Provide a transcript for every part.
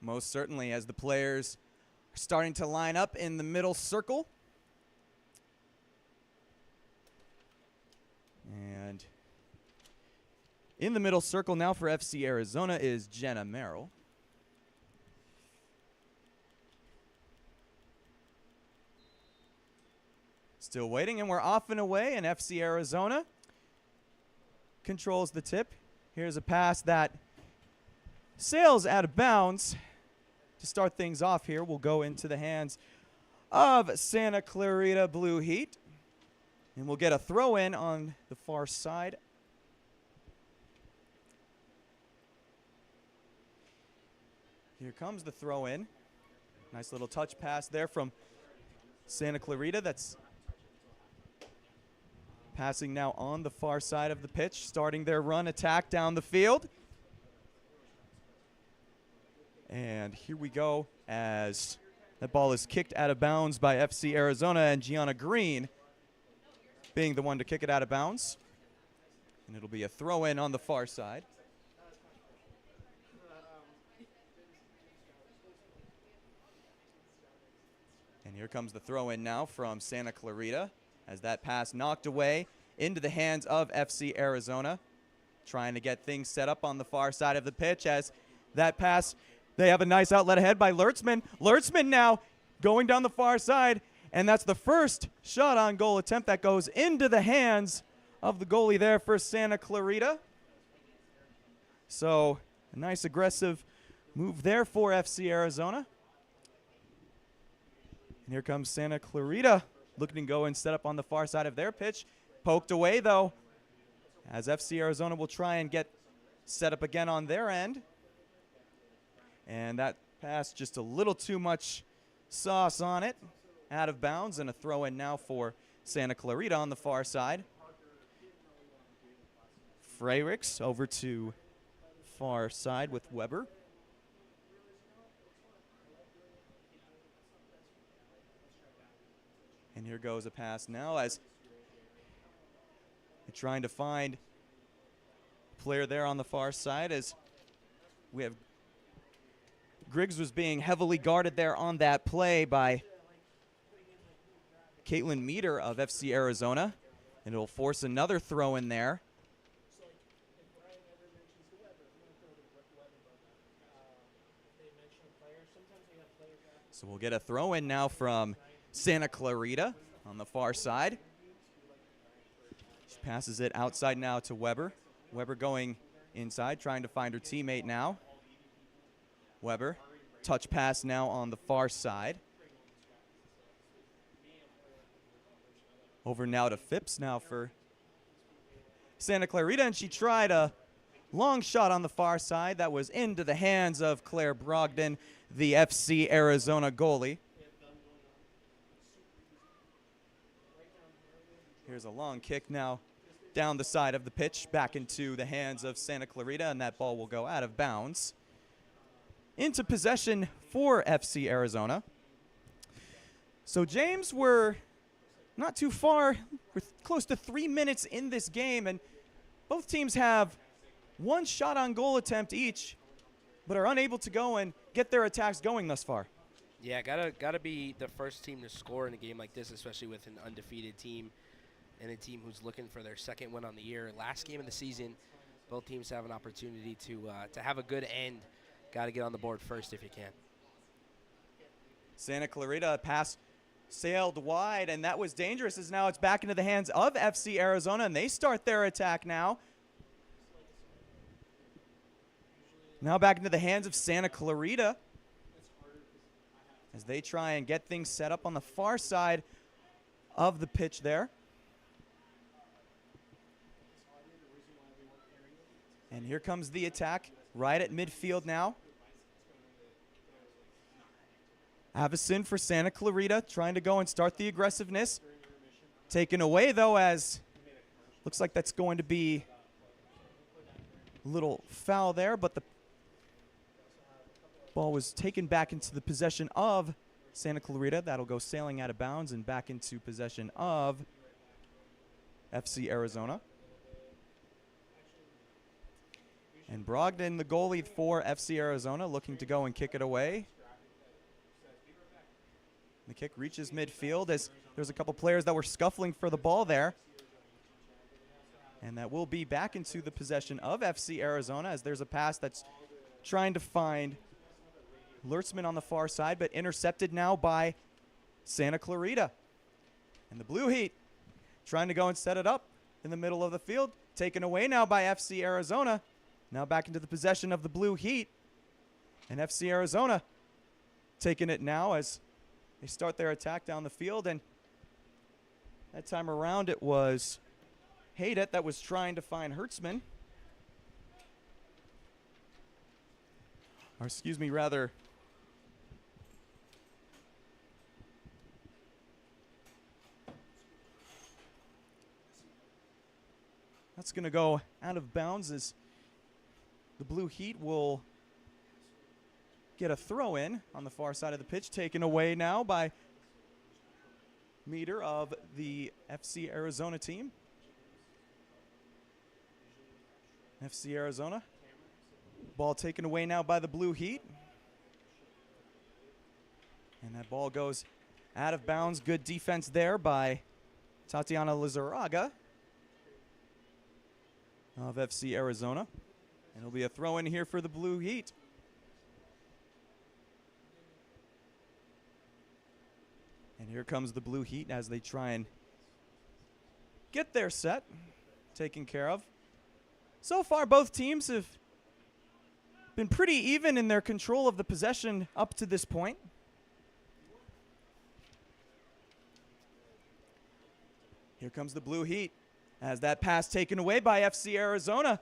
Most certainly, as the players are starting to line up in the middle circle. And in the middle circle now for FC Arizona is Jenna Merrill. Still waiting, and we're off and away, and FC Arizona controls the tip. Here's a pass that sails out of bounds. To start things off here, we'll go into the hands of Santa Clarita Blue Heat. And we'll get a throw in on the far side. Here comes the throw in. Nice little touch pass there from Santa Clarita. That's passing now on the far side of the pitch, starting their run attack down the field. And here we go as that ball is kicked out of bounds by FC Arizona, and Gianna Green being the one to kick it out of bounds. And it'll be a throw in on the far side. And here comes the throw in now from Santa Clarita as that pass knocked away into the hands of FC Arizona. Trying to get things set up on the far side of the pitch as that pass, they have a nice outlet ahead by Lertzman. Lertzman now going down the far side, and that's the first shot on goal attempt that goes into the hands of the goalie there for Santa Clarita. So a nice aggressive move there for FC Arizona. And here comes Santa Clarita looking to go and set up on the far side of their pitch. Poked away, though, as FC Arizona will try and get set up again on their end. And that pass, just a little too much sauce on it. Out of bounds, and a throw in now for Santa Clarita on the far side. Freyricks over to far side with Weber. And here goes a pass now as they're trying to find a player there on the far side as we have Griggs was being heavily guarded there on that play by Caitlin Meter of FC Arizona. And it'll force another throw in there. So we'll get a throw in now from Santa Clarita on the far side. She passes it outside now to Weber. Weber going inside, trying to find her teammate now. Weber, touch pass now on the far side. Over now to Phipps now for Santa Clarita, and she tried a long shot on the far side that was into the hands of Claire Brogdon, the FC Arizona goalie. Here's a long kick now down the side of the pitch, back into the hands of Santa Clarita, and that ball will go out of bounds. Into possession for FC Arizona. So, James, we're not too far. We're close to 3 minutes in this game, and both teams have one shot on goal attempt each, but are unable to go and get their attacks going thus far. Yeah, gotta be the first team to score in a game like this, especially with an undefeated team and a team who's looking for their second win on the year. Last game of the season, both teams have an opportunity to have a good end. Got to get on the board first if you can. Santa Clarita pass sailed wide, and that was dangerous as now it's back into the hands of FC Arizona, and they start their attack now. Now back into the hands of Santa Clarita as they try and get things set up on the far side of the pitch there. And here comes the attack right at midfield now. Avison for Santa Clarita trying to go and start the aggressiveness. Taken away, though, as looks like that's going to be a little foul there, but the ball was taken back into the possession of Santa Clarita. That'll go sailing out of bounds and back into possession of FC Arizona. And Brogdon, the goalie for FC Arizona, looking to go and kick it away. The kick reaches midfield as there's a couple players that were scuffling for the ball there. And that will be back into the possession of FC Arizona as there's a pass that's trying to find Lertzman on the far side, but intercepted now by Santa Clarita. And the Blue Heat trying to go and set it up in the middle of the field. Taken away now by FC Arizona. Now back into the possession of the Blue Heat. And FC Arizona taking it now as they start their attack down the field. And that time around it was Haydet that was trying to find Hertzman. Or excuse me, rather. That's going to go out of bounds as the Blue Heat will get a throw in on the far side of the pitch, taken away now by Meter of the FC Arizona team. FC Arizona. Ball taken away now by the Blue Heat. And that ball goes out of bounds. Good defense there by Tatiana Lizarraga of FC Arizona. And it'll be a throw in here for the Blue Heat. And here comes the Blue Heat as they try and get their set taken care of. So far, both teams have been pretty even in their control of the possession up to this point. Here comes the Blue Heat as that pass taken away by FC Arizona.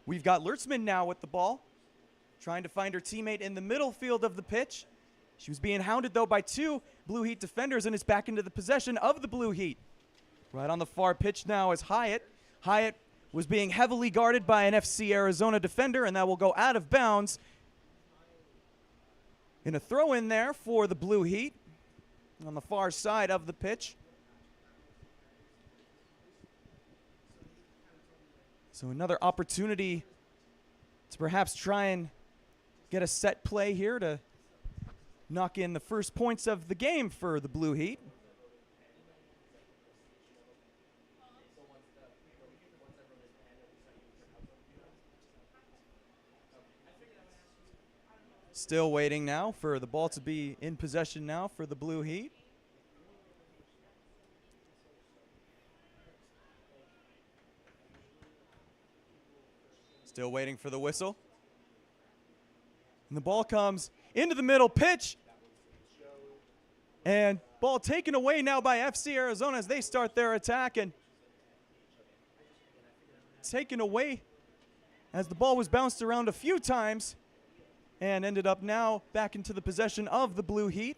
We've got Lertzman now with the ball, trying to find her teammate in the middle field of the pitch. She was being hounded, though, by two Blue Heat defenders, and it's back into the possession of the Blue Heat. Right on the far pitch now is Hyatt. Hyatt was being heavily guarded by an FC Arizona defender, and that will go out of bounds. In a throw in there for the Blue Heat on the far side of the pitch. So another opportunity to perhaps try and get a set play here to knock in the first points of the game for the Blue Heat. Still waiting now for the ball to be in possession now for the Blue Heat. Still waiting for the whistle. And the ball comes into the middle pitch. And ball taken away now by FC Arizona as they start their attack. And taken away as the ball was bounced around a few times. And ended up now back into the possession of the Blue Heat.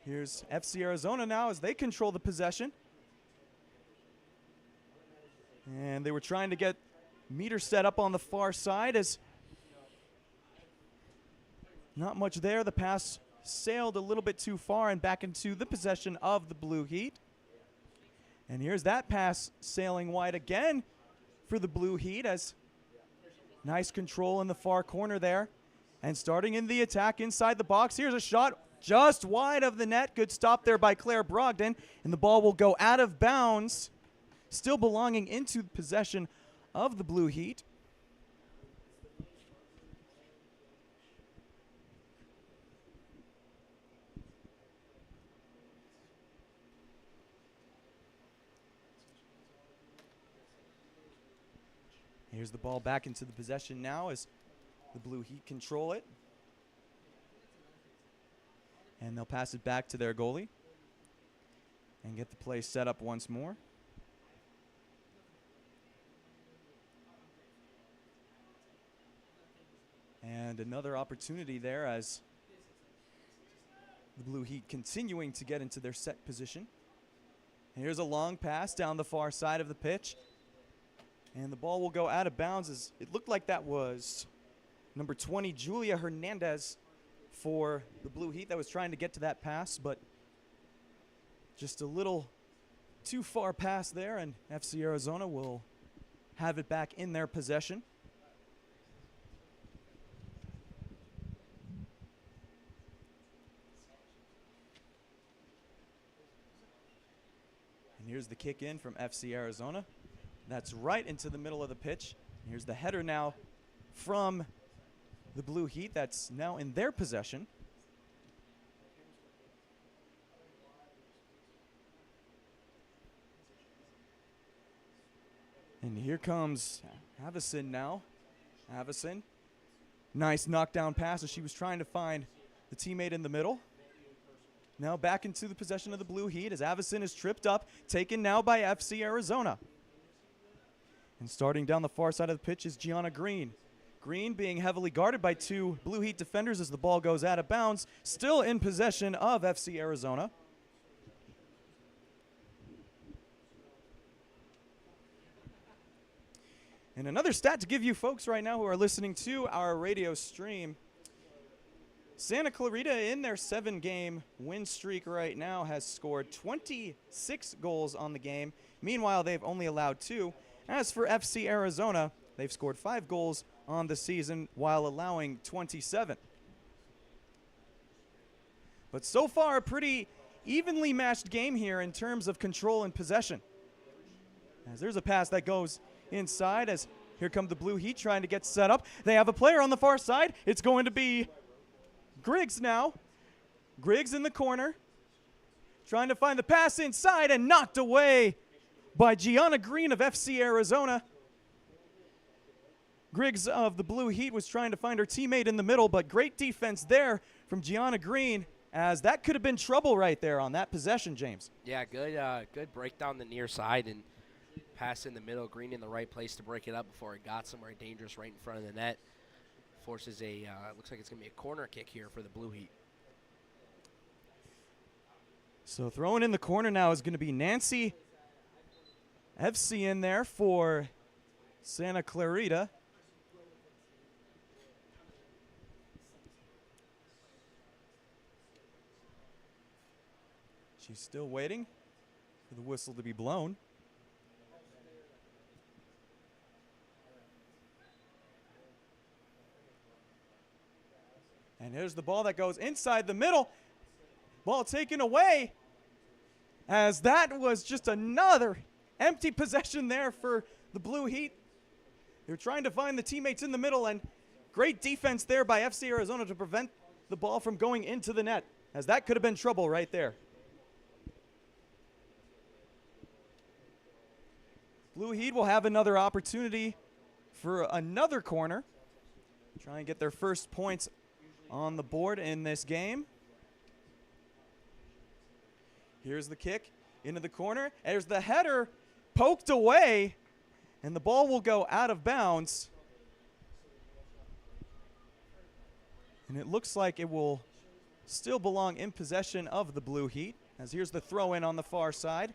Here's FC Arizona now as they control the possession. And they were trying to get Meter set up on the far side as not much there. The pass sailed a little bit too far and back into the possession of the Blue Heat. And here's that pass sailing wide again for the Blue Heat as nice control in the far corner there. And starting in the attack inside the box. Here's a shot just wide of the net. Good stop there by Claire Brogdon. And the ball will go out of bounds, still belonging into possession of the Blue Heat. Here's the ball back into the possession now as the Blue Heat control it. And they'll pass it back to their goalie and get the play set up once more. And another opportunity there as the Blue Heat continuing to get into their set position. And here's a long pass down the far side of the pitch. And the ball will go out of bounds as it looked like that was number 20, Julia Hernandez, for the Blue Heat that was trying to get to that pass, but just a little too far past there, and FC Arizona will have it back in their possession. And here's the kick in from FC Arizona. That's right into the middle of the pitch. Here's the header now from the Blue Heat. That's now in their possession. And here comes Avison now. Avison. Nice knockdown pass as she was trying to find the teammate in the middle. Now back into the possession of the Blue Heat as Avison is tripped up, taken now by FC Arizona. And starting down the far side of the pitch is Gianna Green. Green being heavily guarded by two Blue Heat defenders as the ball goes out of bounds. Still in possession of FC Arizona. And another stat to give you folks right now who are listening to our radio stream. Santa Clarita in their 7-game win streak right now has scored 26 goals on the game. Meanwhile, they've only allowed 2. As for FC Arizona, they've scored 5 goals on the season while allowing 27. But so far, a pretty evenly matched game here in terms of control and possession. As there's a pass that goes inside as here come the Blue Heat trying to get set up. They have a player on the far side. It's going to be Griggs now. Griggs in the corner. Trying to find the pass inside and knocked away by Gianna Green of FC Arizona. Griggs of the Blue Heat was trying to find her teammate in the middle, but great defense there from Gianna Green, as that could have been trouble right there on that possession, James. Yeah, good break down the near side and pass in the middle. Green in the right place to break it up before it got somewhere dangerous right in front of the net. Forces a, looks like it's going to be a corner kick here for the Blue Heat. So throwing in the corner now is going to be Nancy FC in there for Santa Clarita. She's still waiting for the whistle to be blown. And here's the ball that goes inside the middle. Ball taken away, as that was just another empty possession there for the Blue Heat. They're trying to find the teammates in the middle, and great defense there by FC Arizona to prevent the ball from going into the net, as that could have been trouble right there. Blue Heat will have another opportunity for another corner. Try and get their first points on the board in this game. Here's the kick into the corner. There's the header poked away, and the ball will go out of bounds. And it looks like it will still belong in possession of the Blue Heat, as here's the throw in on the far side.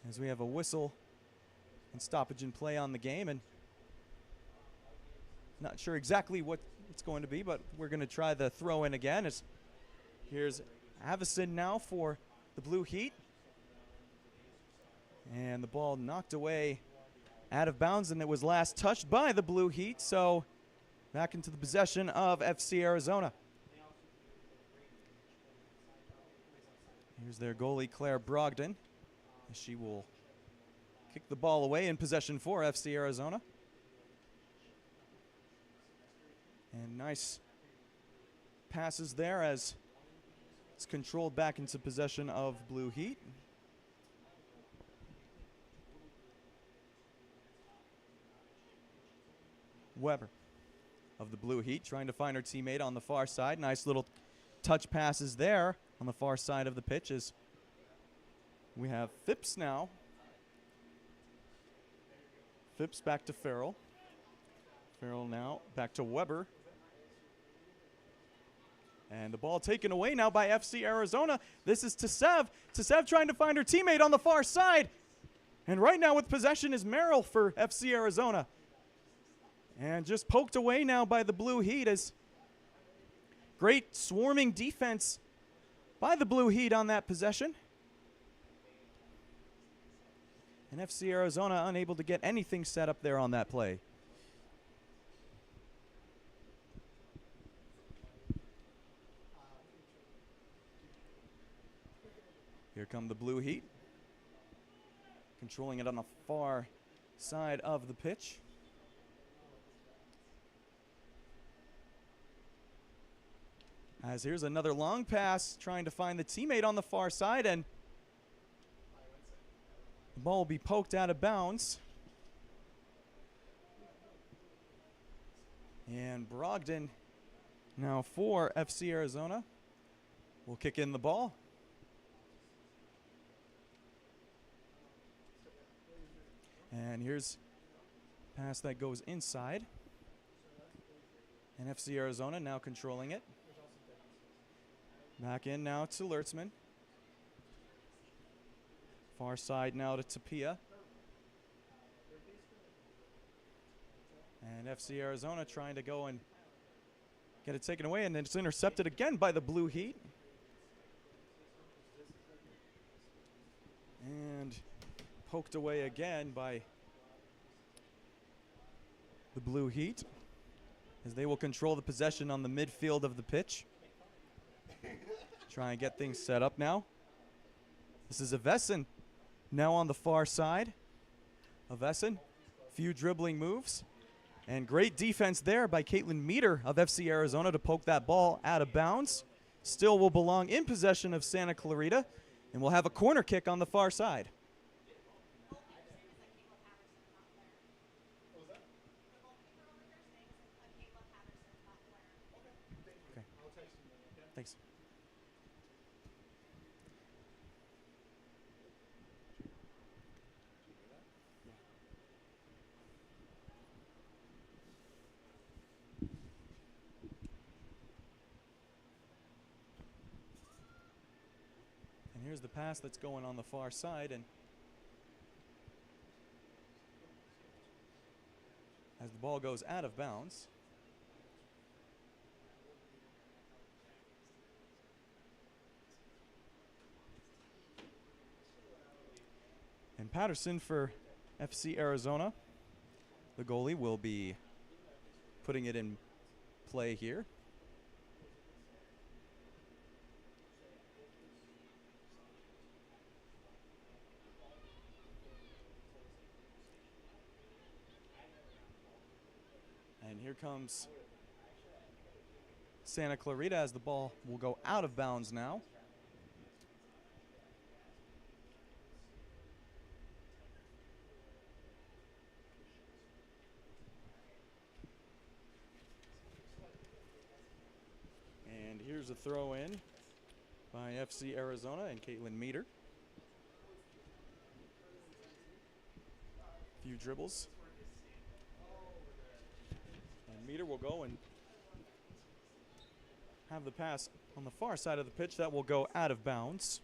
As we have a whistle and stoppage in play on the game, and not sure exactly what it's going to be, but we're going to try the throw in again. As here's Avison now for the Blue Heat. And the ball knocked away out of bounds, and it was last touched by the Blue Heat. So back into the possession of FC Arizona. Here's their goalie, Claire Brogdon. She will kick the ball away in possession for FC Arizona. And nice passes there as it's controlled back into possession of Blue Heat. Weber of the Blue Heat trying to find her teammate on the far side. Nice little touch passes there on the far side of the pitch as we have Phipps now. Phipps back to Farrell. Farrell now back to Weber. And the ball taken away now by FC Arizona. This is Tsev. Tsev trying to find her teammate on the far side. And right now with possession is Merrill for FC Arizona. And just poked away now by the Blue Heat as great swarming defense by the Blue Heat on that possession. And FC Arizona unable to get anything set up there on that play. Here come the Blue Heat. Controlling it on the far side of the pitch. As here's another long pass, trying to find the teammate on the far side, and the ball will be poked out of bounds. And Brogdon, now for FC Arizona, will kick in the ball. And here's a pass that goes inside. And FC Arizona now controlling it. Back in now to Lertzman. Far side now to Tapia. And FC Arizona trying to go and get it taken away, and then it's intercepted again by the Blue Heat. And poked away again by the Blue Heat, as they will control the possession on the midfield of the pitch. Try and get things set up now. This is Avessen now on the far side. Avessen, few dribbling moves. And great defense there by Caitlin Meter of FC Arizona to poke that ball out of bounds. Still will belong in possession of Santa Clarita, and we'll have a corner kick on the far side. Okay. Thanks. And here's the pass that's going on the far side, and as the ball goes out of bounds, and Patterson for FC Arizona, the goalie, will be putting it in play here. And here comes Santa Clarita as the ball will go out of bounds now. And here's a throw in by FC Arizona and Caitlin Meter. Few dribbles. And Meter will go and have the pass on the far side of the pitch that will go out of bounds.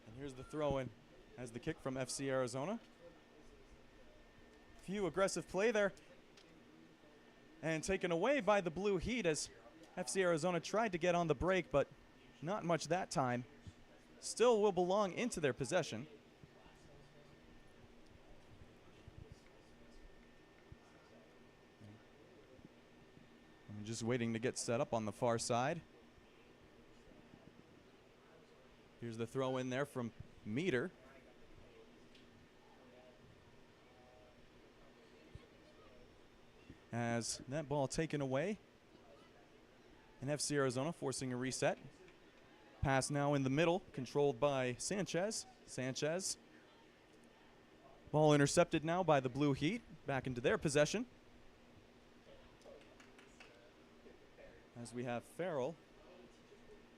And here's the throw in as the kick from FC Arizona. Few aggressive play there, and taken away by the Blue Heat as FC Arizona tried to get on the break, but not much that time. Still will belong into their possession. I'm just waiting to get set up on the far side. Here's the throw in there from Meter. As that ball taken away, and FC Arizona forcing a reset. Pass now in the middle, controlled by Sanchez. Sanchez. Ball intercepted now by the Blue Heat, back into their possession. As we have Farrell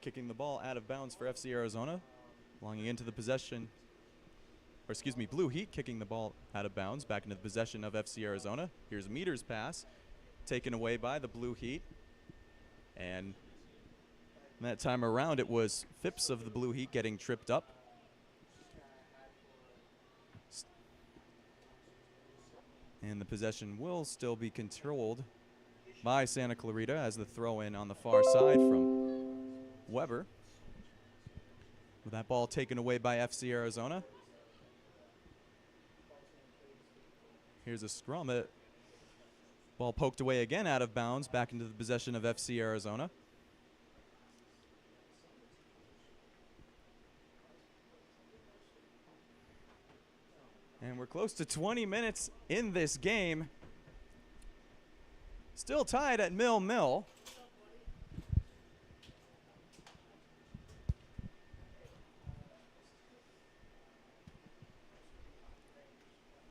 kicking the ball out of bounds for FC Arizona, belonging into the possession, or excuse me, Blue Heat kicking the ball out of bounds back into the possession of FC Arizona. Here's Meter's pass, taken away by the Blue Heat. And And that time around, it was Phipps of the Blue Heat getting tripped up. And the possession will still be controlled by Santa Clarita as the throw-in on the far side from Weber. With that ball taken away by FC Arizona. Here's a scrum. Ball poked away again out of bounds, back into the possession of FC Arizona. And we're close to 20 minutes in this game. Still tied at 0-0.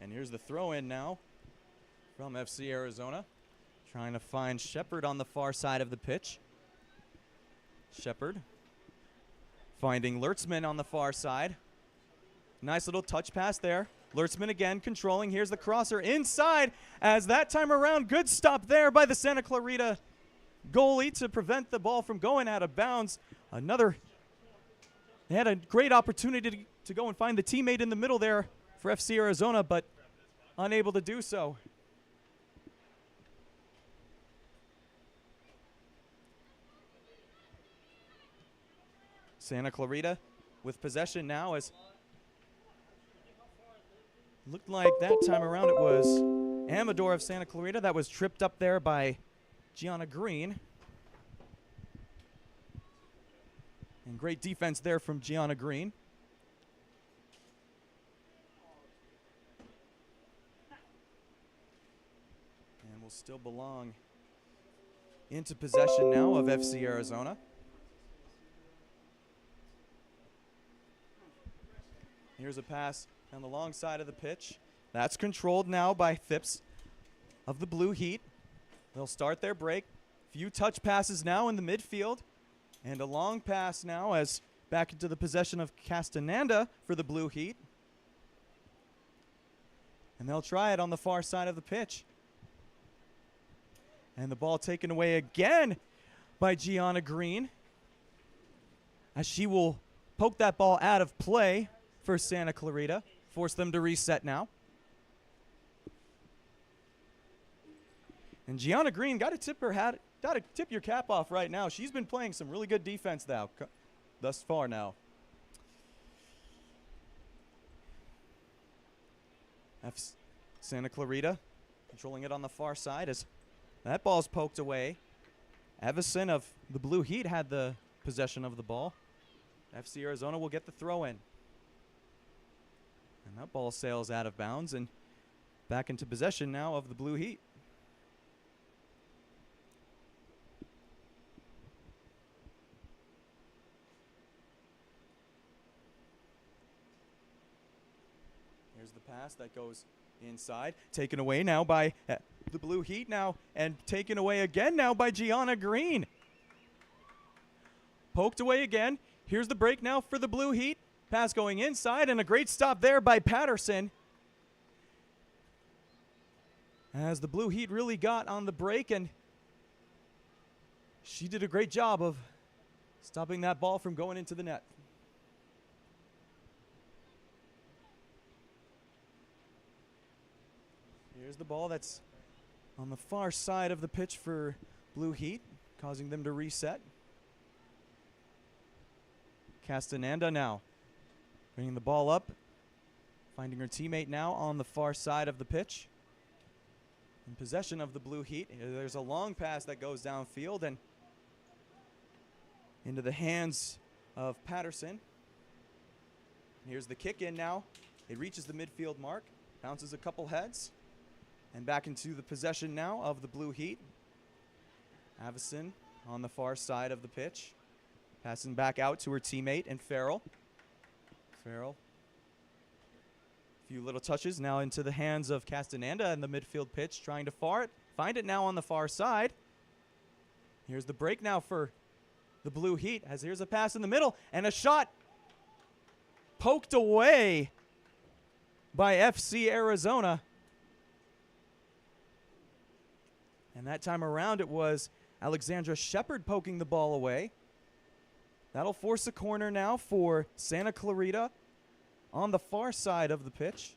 And here's the throw-in now from FC Arizona. Trying to find Shepard on the far side of the pitch. Shepard finding Lertzman on the far side. Nice little touch pass there. Lertzman again controlling. Here's the crosser inside as that time around. Good stop there by the Santa Clarita goalie to prevent the ball from going out of bounds. They had a great opportunity to go and find the teammate in the middle there for FC Arizona, but unable to do so. Santa Clarita with possession now as looked like that time around it was Amador of Santa Clarita that was tripped up there by Gianna Green. And great defense there from Gianna Green. And will still belong into possession now of FC Arizona. Here's a pass on the long side of the pitch. That's controlled now by Phipps of the Blue Heat. They'll start their break. Few touch passes now in the midfield. And a long pass now as back into the possession of Castaneda for the Blue Heat. And they'll try it on the far side of the pitch. And the ball taken away again by Gianna Green, as she will poke that ball out of play for Santa Clarita. Force them to reset now. And Gianna Green, got to tip your cap off right now. She's been playing some really good defense now, thus far now. Santa Clarita controlling it on the far side as that ball's poked away. Evison of the Blue Heat had the possession of the ball. FC Arizona will get the throw in. And that ball sails out of bounds and back into possession now of the Blue Heat. Here's the pass that goes inside. Taken away now by the Blue Heat now, and taken away again now by Gianna Green. Poked away again. Here's the break now for the Blue Heat. Pass going inside, and a great stop there by Patterson. As the Blue Heat really got on the break, and she did a great job of stopping that ball from going into the net. Here's the ball that's on the far side of the pitch for Blue Heat, causing them to reset. Castaneda now bringing the ball up, finding her teammate now on the far side of the pitch. In possession of the Blue Heat. There's a long pass that goes downfield and into the hands of Patterson. Here's the kick in now. It reaches the midfield mark, bounces a couple heads, and back into the possession now of the Blue Heat. Avison on the far side of the pitch, passing back out to her teammate and Farrell. Farrell, a few little touches now into the hands of Castaneda in the midfield pitch, trying to find it now on the far side. Here's the break now for the Blue Heat, as here's a pass in the middle, and a shot poked away by FC Arizona. And that time around it was Alexandra Shepard poking the ball away. That'll force a corner now for Santa Clarita on the far side of the pitch.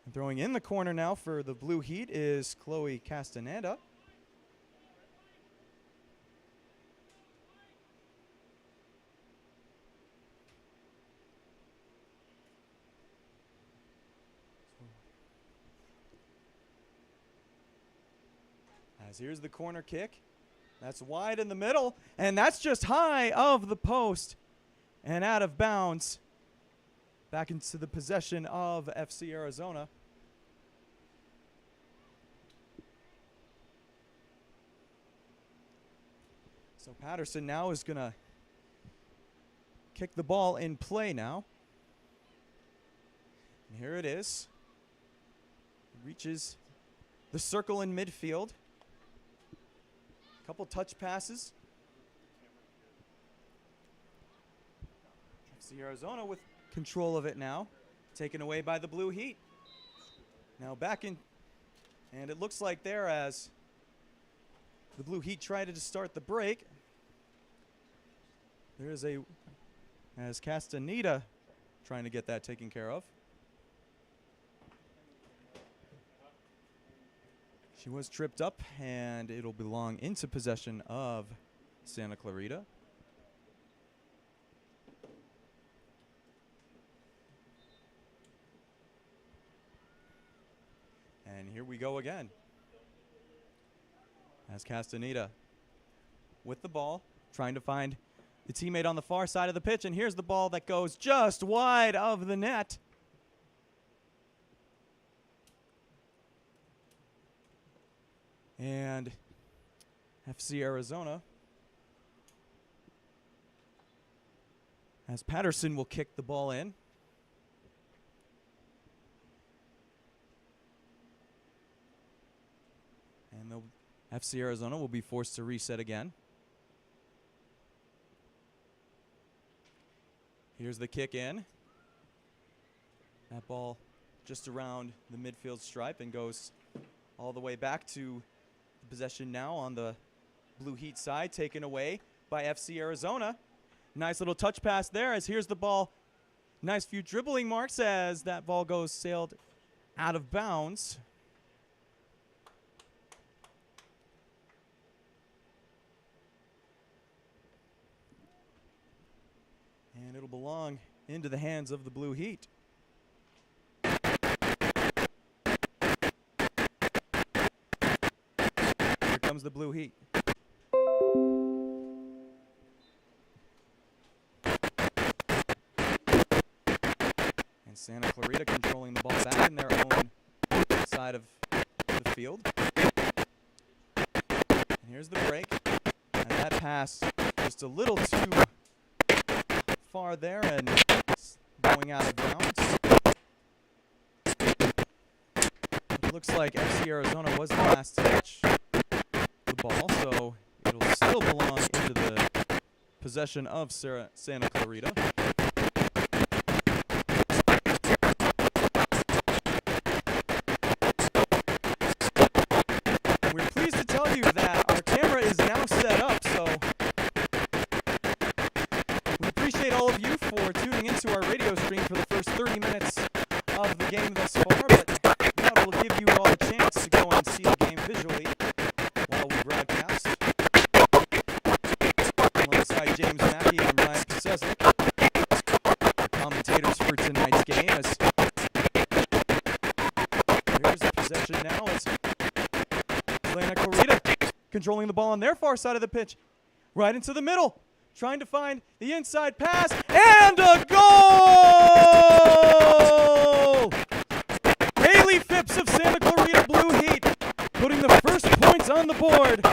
And throwing in the corner now for the Blue Heat is Chloe Castaneda. As here's the corner kick. That's wide in the middle, and that's just high of the post and out of bounds. Back into the possession of FC Arizona. So Patterson now is going to kick the ball in play now. And here it is. Reaches the circle in midfield. Couple touch passes. FC Arizona with control of it now. Taken away by the Blue Heat. Now back in. And it looks like there as the Blue Heat tried to start the break. There's as Castaneda trying to get that taken care of. She was tripped up, and it'll belong into possession of Santa Clarita. And here we go again. As Castaneda with the ball, trying to find the teammate on the far side of the pitch, and here's the ball that goes just wide of the net. And FC Arizona, as Patterson will kick the ball in. And the FC Arizona will be forced to reset again. Here's the kick in. That ball just around the midfield stripe and goes all the way back to possession now on the Blue Heat side, taken away by FC Arizona. Nice little touch pass there as here's the ball. Nice few dribbling marks as that ball goes sailed out of bounds. And it'll belong into the hands of the Blue Heat. Comes the Blue Heat. And Santa Clarita controlling the ball back in their own side of the field. And here's the break. And that pass just a little too far there and going out of bounds. It looks like FC Arizona was the last touch ball, so it'll still belong into the possession of Santa Clarita. We're pleased to tell you that our camera is now set up, so we appreciate all of you for tuning into our radio stream for the first 30 minutes of the game thus far, but now we'll give you all a chance to go and see the game visually while we broadcast. Alongside James Mackey and Ryan Paseznik, the commentators for tonight's game. As here's the possession now as Santa Clarita controlling the ball on their far side of the pitch. Right into the middle, trying to find the inside pass, and a goal! Haley Phipps of Santa Clarita Blue Heat putting the first points on the board.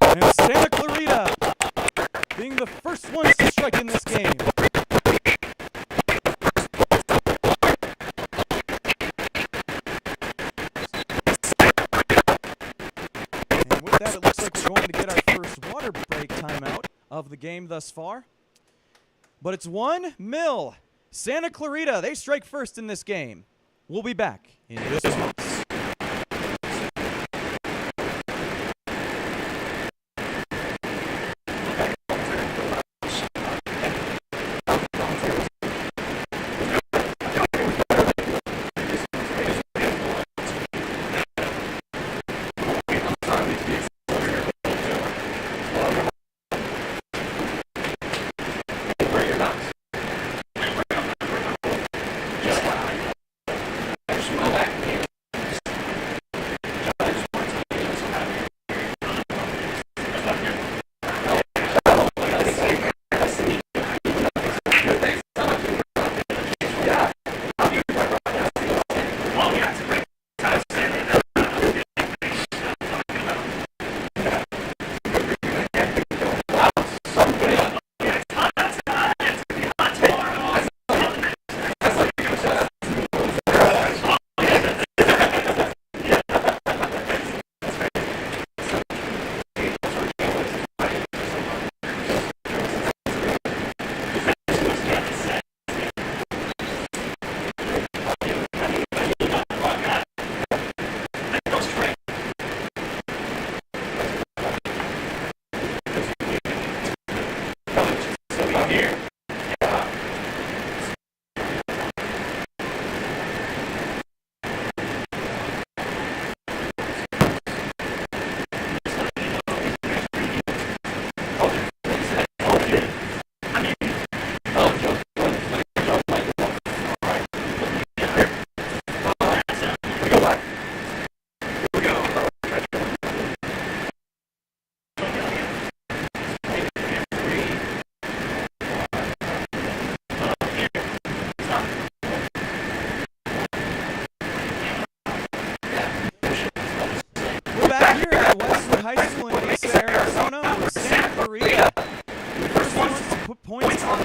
And Santa Clarita being the first ones to strike in this game. And with that, it looks like we're going to get our first water break timeout of the game thus far. But it's 1-0. Santa Clarita, they strike first in this game. We'll be back in just moments.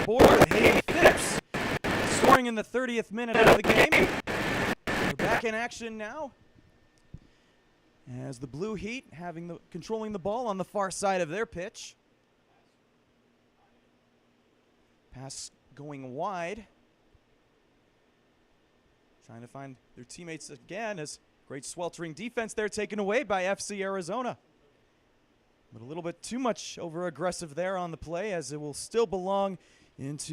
board with Hayden Phipps scoring in the 30th minute of the game. We're back in action now as the Blue Heat controlling the ball on the far side of their pitch. Pass going wide. Trying to find their teammates again as great sweltering defense there taken away by FC Arizona. But a little bit too much over aggressive there on the play as it will still belong into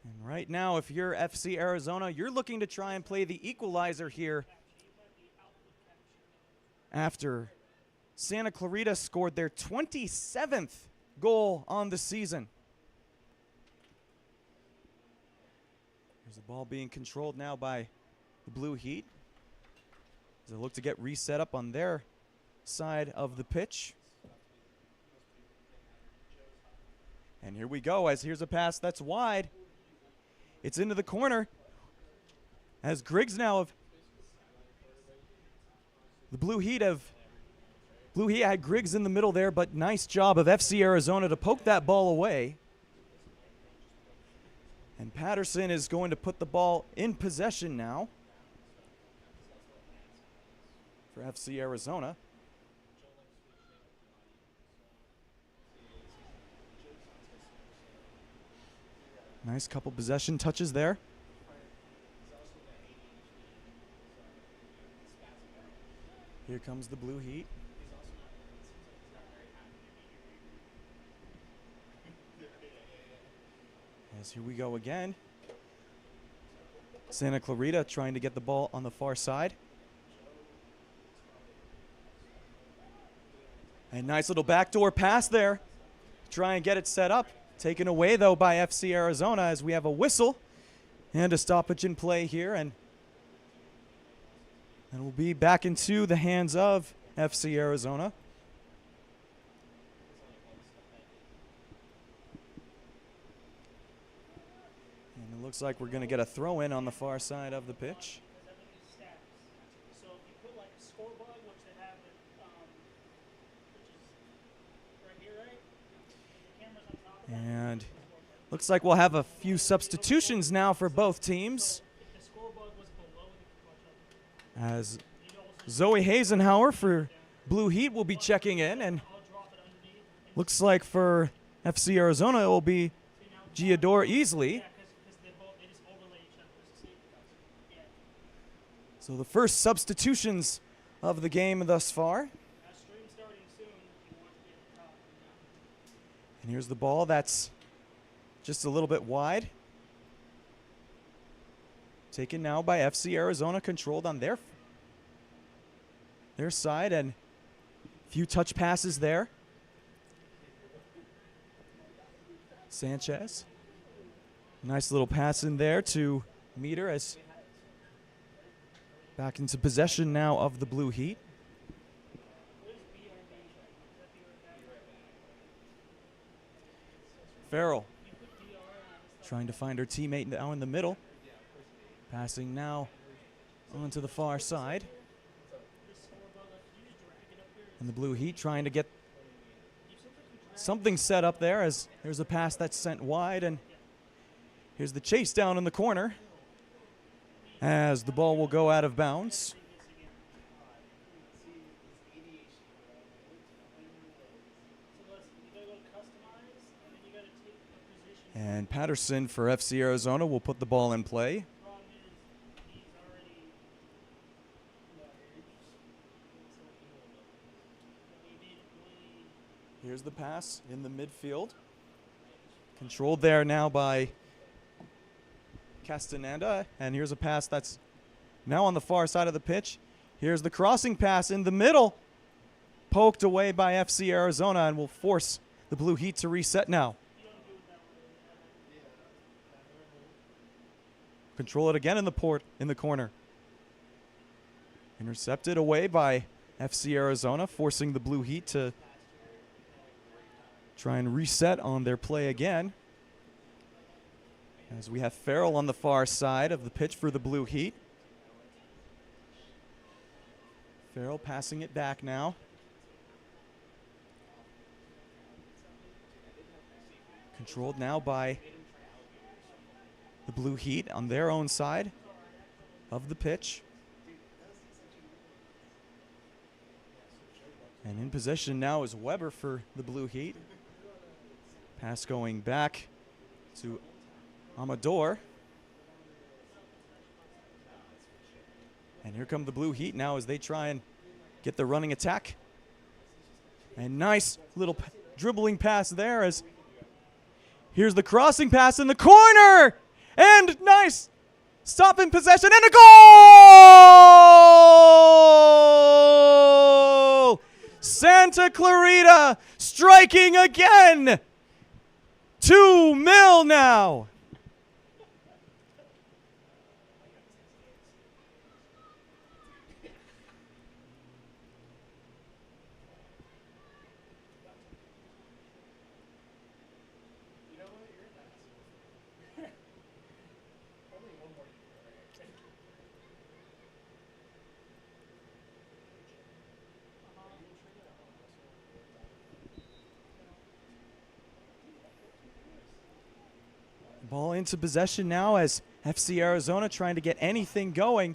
and right now if you're FC Arizona, you're looking to try and play the equalizer here after Santa Clarita scored their 27th goal on the season. There's the ball being controlled now by the Blue Heat as they look to get reset up on their side of the pitch. And here we go as here's a pass that's wide. It's into the corner as Griggs now of the Blue Heat had Griggs in the middle there, but nice job of FC Arizona to poke that ball away. And Patterson is going to put the ball in possession now for FC Arizona. Nice couple possession touches there. Here comes the Blue Heat. As here we go again. Santa Clarita trying to get the ball on the far side. A nice little backdoor pass there. Try and get it set up. Taken away, though, by FC Arizona as we have a whistle and a stoppage in play here. And we'll be back into the hands of FC Arizona. And it looks like we're going to get a throw in on the far side of the pitch. So if you put like a scoreboard, which they have, which is right here, right? The camera's on top of that. And looks like we'll have a few substitutions now for both teams. If the scoreboard was below the As Zoe Hazenhauer for Blue Heat will be checking in, and I'll drop it underneath. looks like for FC Arizona it will be Giador Easley. Yeah, because they just overlay each other. See? Yeah. So the first substitutions of the game thus far. Stream starting soon. You want to be at the top. And here's the ball that's just a little bit wide. Taken now by FC Arizona, controlled on their side, and a few touch passes there. Sanchez. Nice little pass in there to Meter as back into possession now of the Blue Heat. Farrell trying to find her teammate now in the middle. Passing now onto the far side. And the Blue Heat trying to get something set up there as there's a pass that's sent wide, and here's the chase down in the corner as the ball will go out of bounds. And Patterson for FC Arizona will put the ball in play. Here's the pass in the midfield. Controlled there now by Castaneda. And here's a pass that's now on the far side of the pitch. Here's the crossing pass in the middle. Poked away by FC Arizona and will force the Blue Heat to reset now. Control it again in the corner. Intercepted away by FC Arizona, forcing the Blue Heat to try and reset on their play again. As we have Farrell on the far side of the pitch for the Blue Heat. Farrell passing it back now. Controlled now by the Blue Heat on their own side of the pitch. And in possession now is Weber for the Blue Heat. Pass going back to Amador. And here come the Blue Heat now as they try and get the running attack. And nice little dribbling pass there as here's the crossing pass in the corner. And nice stop in possession and a goal! Santa Clarita striking again. 2-0 now. Ball into possession now as FC Arizona trying to get anything going.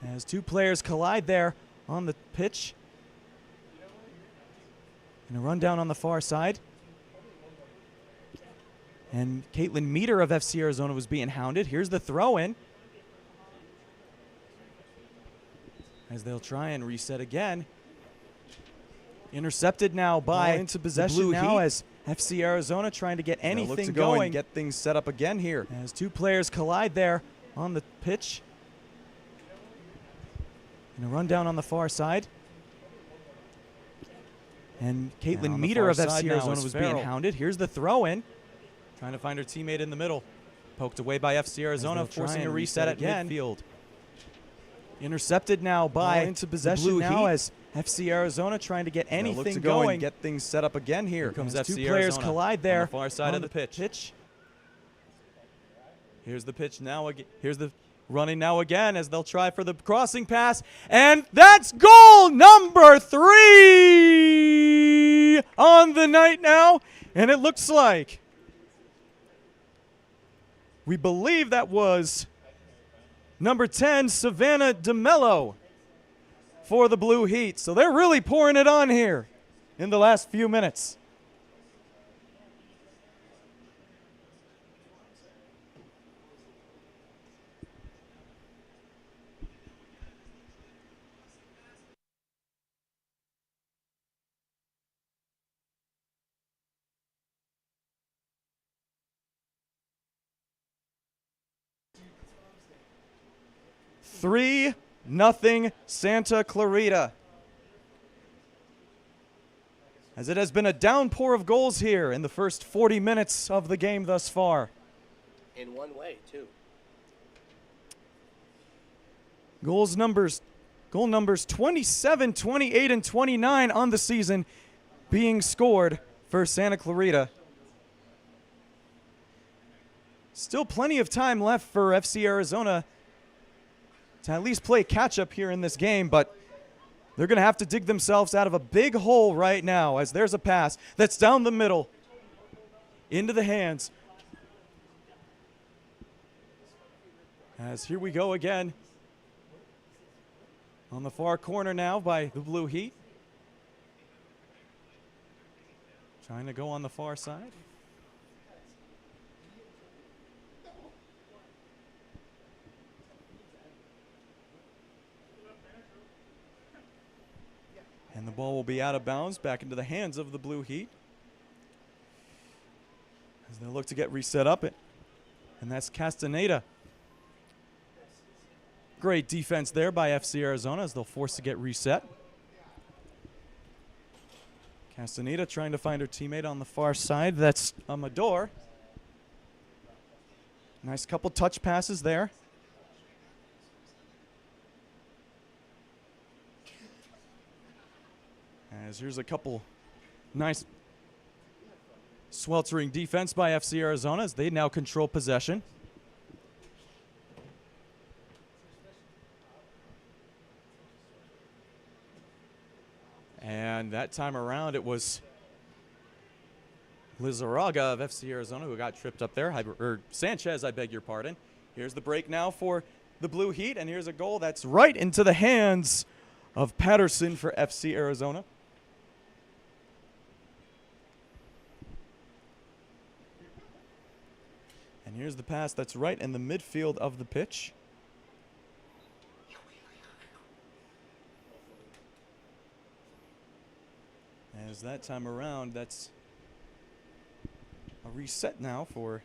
As two players collide there on the pitch. And a rundown on the far side. And Caitlin Meter of FC Arizona was being hounded. Here's the throw in. As they'll try and reset again. Intercepted now by into possession the Blue now Heat. As FC Arizona trying to get anything going. And get things set up again here. As two players collide there on the pitch. And a rundown on the far side. And Caitlin Meter of FC Arizona was being hounded. Here's the throw in. Trying to find her teammate in the middle. Poked away by FC Arizona, forcing a reset again. Midfield. Intercepted now by into possession the Blue now Heat. As FC Arizona trying to get anything going. And get things set up again here. Here comes FC two players Arizona collide there on the far side of the pitch. Here's the pitch now again. Here's the running now again as they'll try for the crossing pass. And that's goal number 3 on the night now. And it looks like we believe that was number 10, Savannah DeMello for the Blue Heat. So they're really pouring it on here in the last few minutes. Three nothing Santa Clarita. As it has been a downpour of goals here in the first 40 minutes of the game thus far. In one way, too. Goal numbers 27, 28, and 29 on the season being scored for Santa Clarita. Still plenty of time left for FC Arizona to at least play catch-up here in this game, but they're going to have to dig themselves out of a big hole right now as there's a pass that's down the middle into the hands. As here we go again on the far corner now by the Blue Heat. Trying to go on the far side. And the ball will be out of bounds back into the hands of the Blue Heat as they look to get reset up. And that's Castaneda. Great defense there by FC Arizona as they'll force to get reset. Castaneda trying to find her teammate on the far side. That's Amador. Nice couple touch passes there. As here's a couple nice sweltering defense by FC Arizona as they now control possession. And that time around it was Lizarraga of FC Arizona, who got tripped up there. Or Sanchez, I beg your pardon. Here's the break now for the Blue Heat, and here's a goal that's right into the hands of Patterson for FC Arizona. And here's the pass that's right in the midfield of the pitch. As that time around, that's a reset now for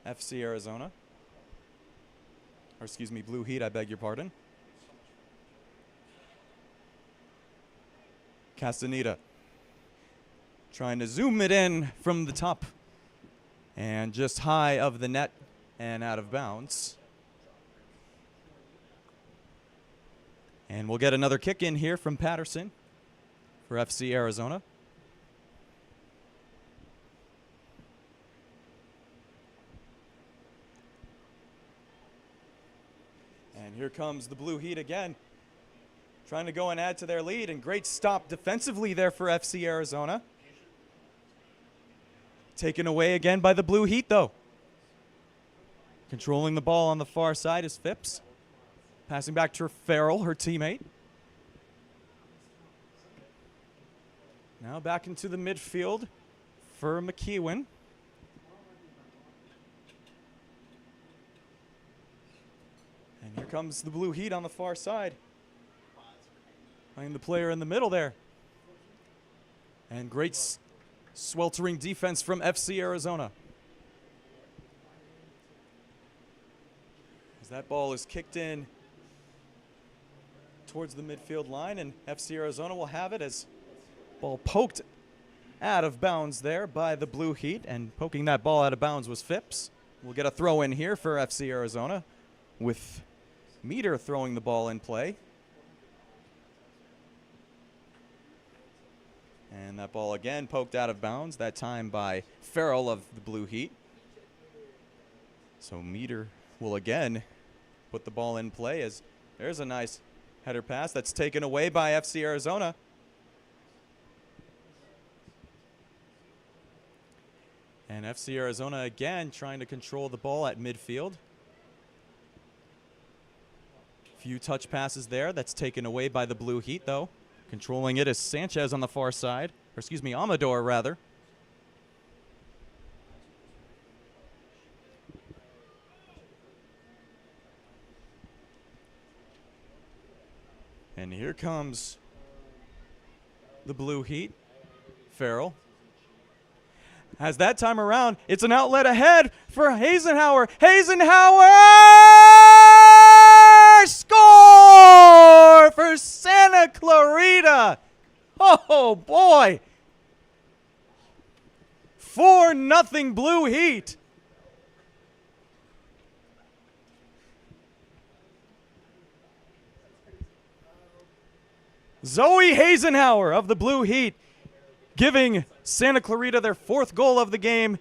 FC Arizona. Or excuse me, Blue Heat, I beg your pardon. Castaneda trying to zoom it in from the top and just high of the net and out of bounds. And we'll get another kick in here from Patterson for FC Arizona. And here comes the Blue Heat again, trying to go and add to their lead, and great stop defensively there for FC Arizona. Taken away again by the Blue Heat, though. Controlling the ball on the far side is Phipps. Passing back to Farrell, her teammate. Now back into the midfield for McEwen. And here comes the Blue Heat on the far side. Playing the player in the middle there. And great sweltering defense from FC Arizona. As that ball is kicked in towards the midfield line, and FC Arizona will have it as ball poked out of bounds there by the Blue Heat, and poking that ball out of bounds was Phipps. We'll get a throw in here for FC Arizona with Meter throwing the ball in play. And that ball again poked out of bounds, that time by Farrell of the Blue Heat. So Meter will again put the ball in play, as there's a nice header pass that's taken away by FC Arizona. And FC Arizona again trying to control the ball at midfield. Few touch passes there, that's taken away by the Blue Heat though. Controlling it is Sanchez on the far side, or excuse me, Amador rather. And here comes the Blue Heat. Farrell. As that time around, it's an outlet ahead for Hazenhauer. Hazenhauer! Score for Santa Clarita. Oh, boy. 4-0 Blue Heat. Zoe Hazenhauer of the Blue Heat giving Santa Clarita their 4th goal of the game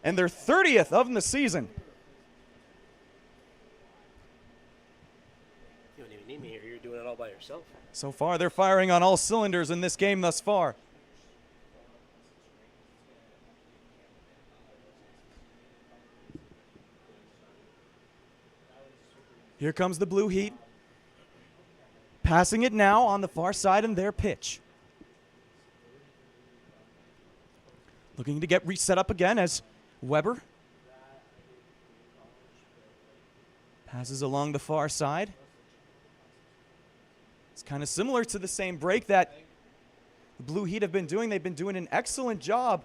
and their 30th of the season. You don't even need me here. You're doing it all by yourself. So far, they're firing on all cylinders in this game thus far. Here comes the Blue Heat. Passing it now on the far side in their pitch. Looking to get reset up again as Weber passes along the far side. It's kind of similar to the same break that the Blue Heat have been doing. They've been doing an excellent job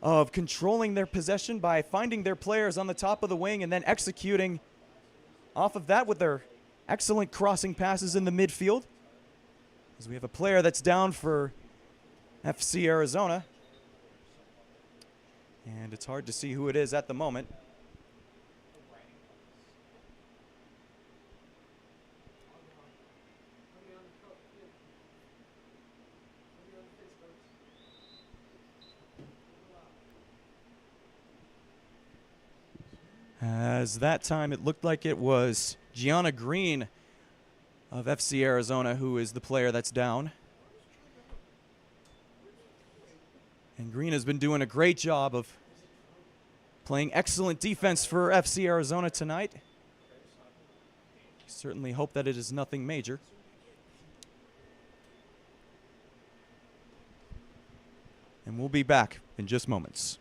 of controlling their possession by finding their players on the top of the wing and then executing off of that with their excellent crossing passes in the midfield. As we have a player that's down for FC Arizona. And it's hard to see who it is at the moment. As that time it looked like it was Gianna Green of FC Arizona who is the player that's down. And Green has been doing a great job of playing excellent defense for FC Arizona tonight. Certainly hope that it is nothing major. And we'll be back in just moments.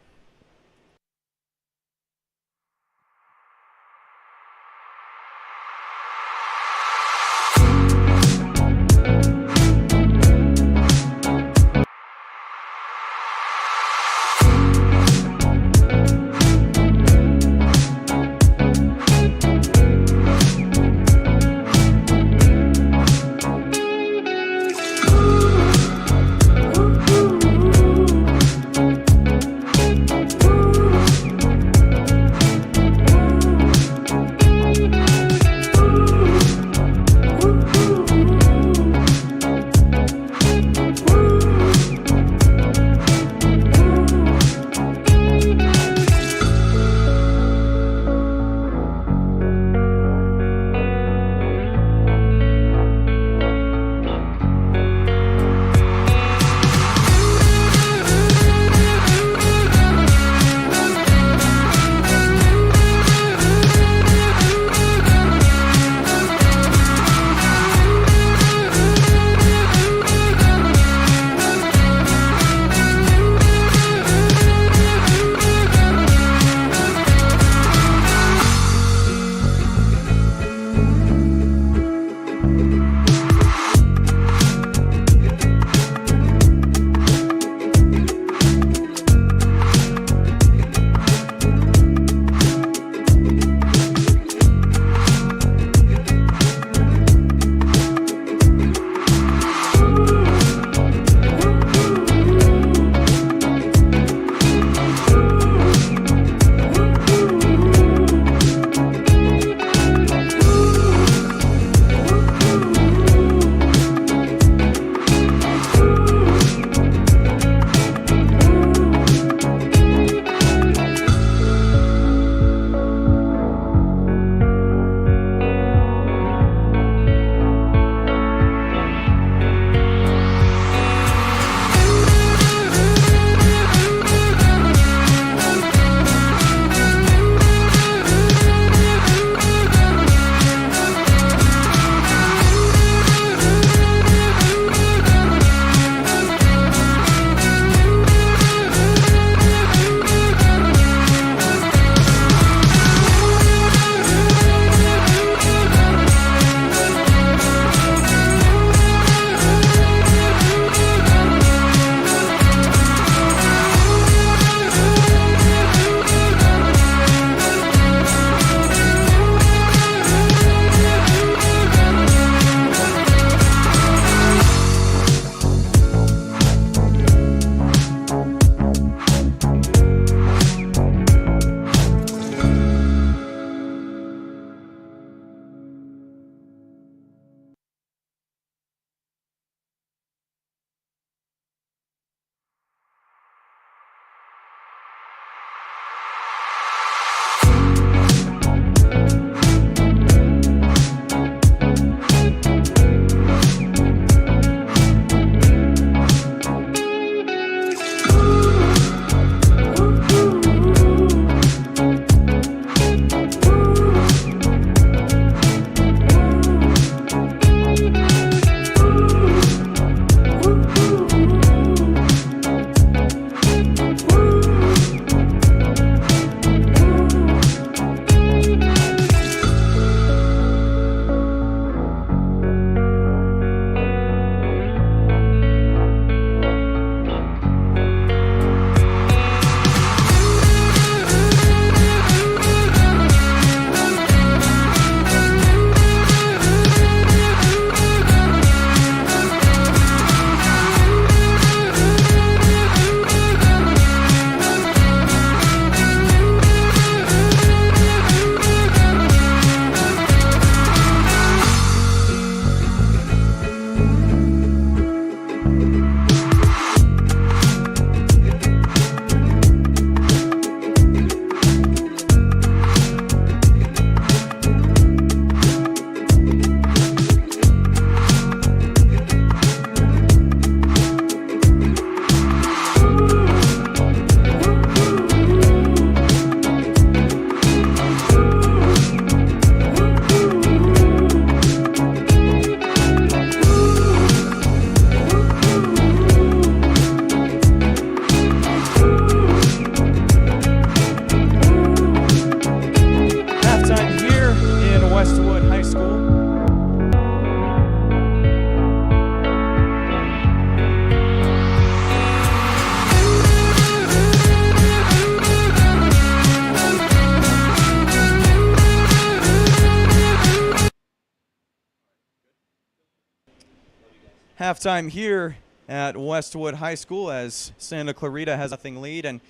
Halftime here at Westwood High School as Santa Clarita has a nothing lead, and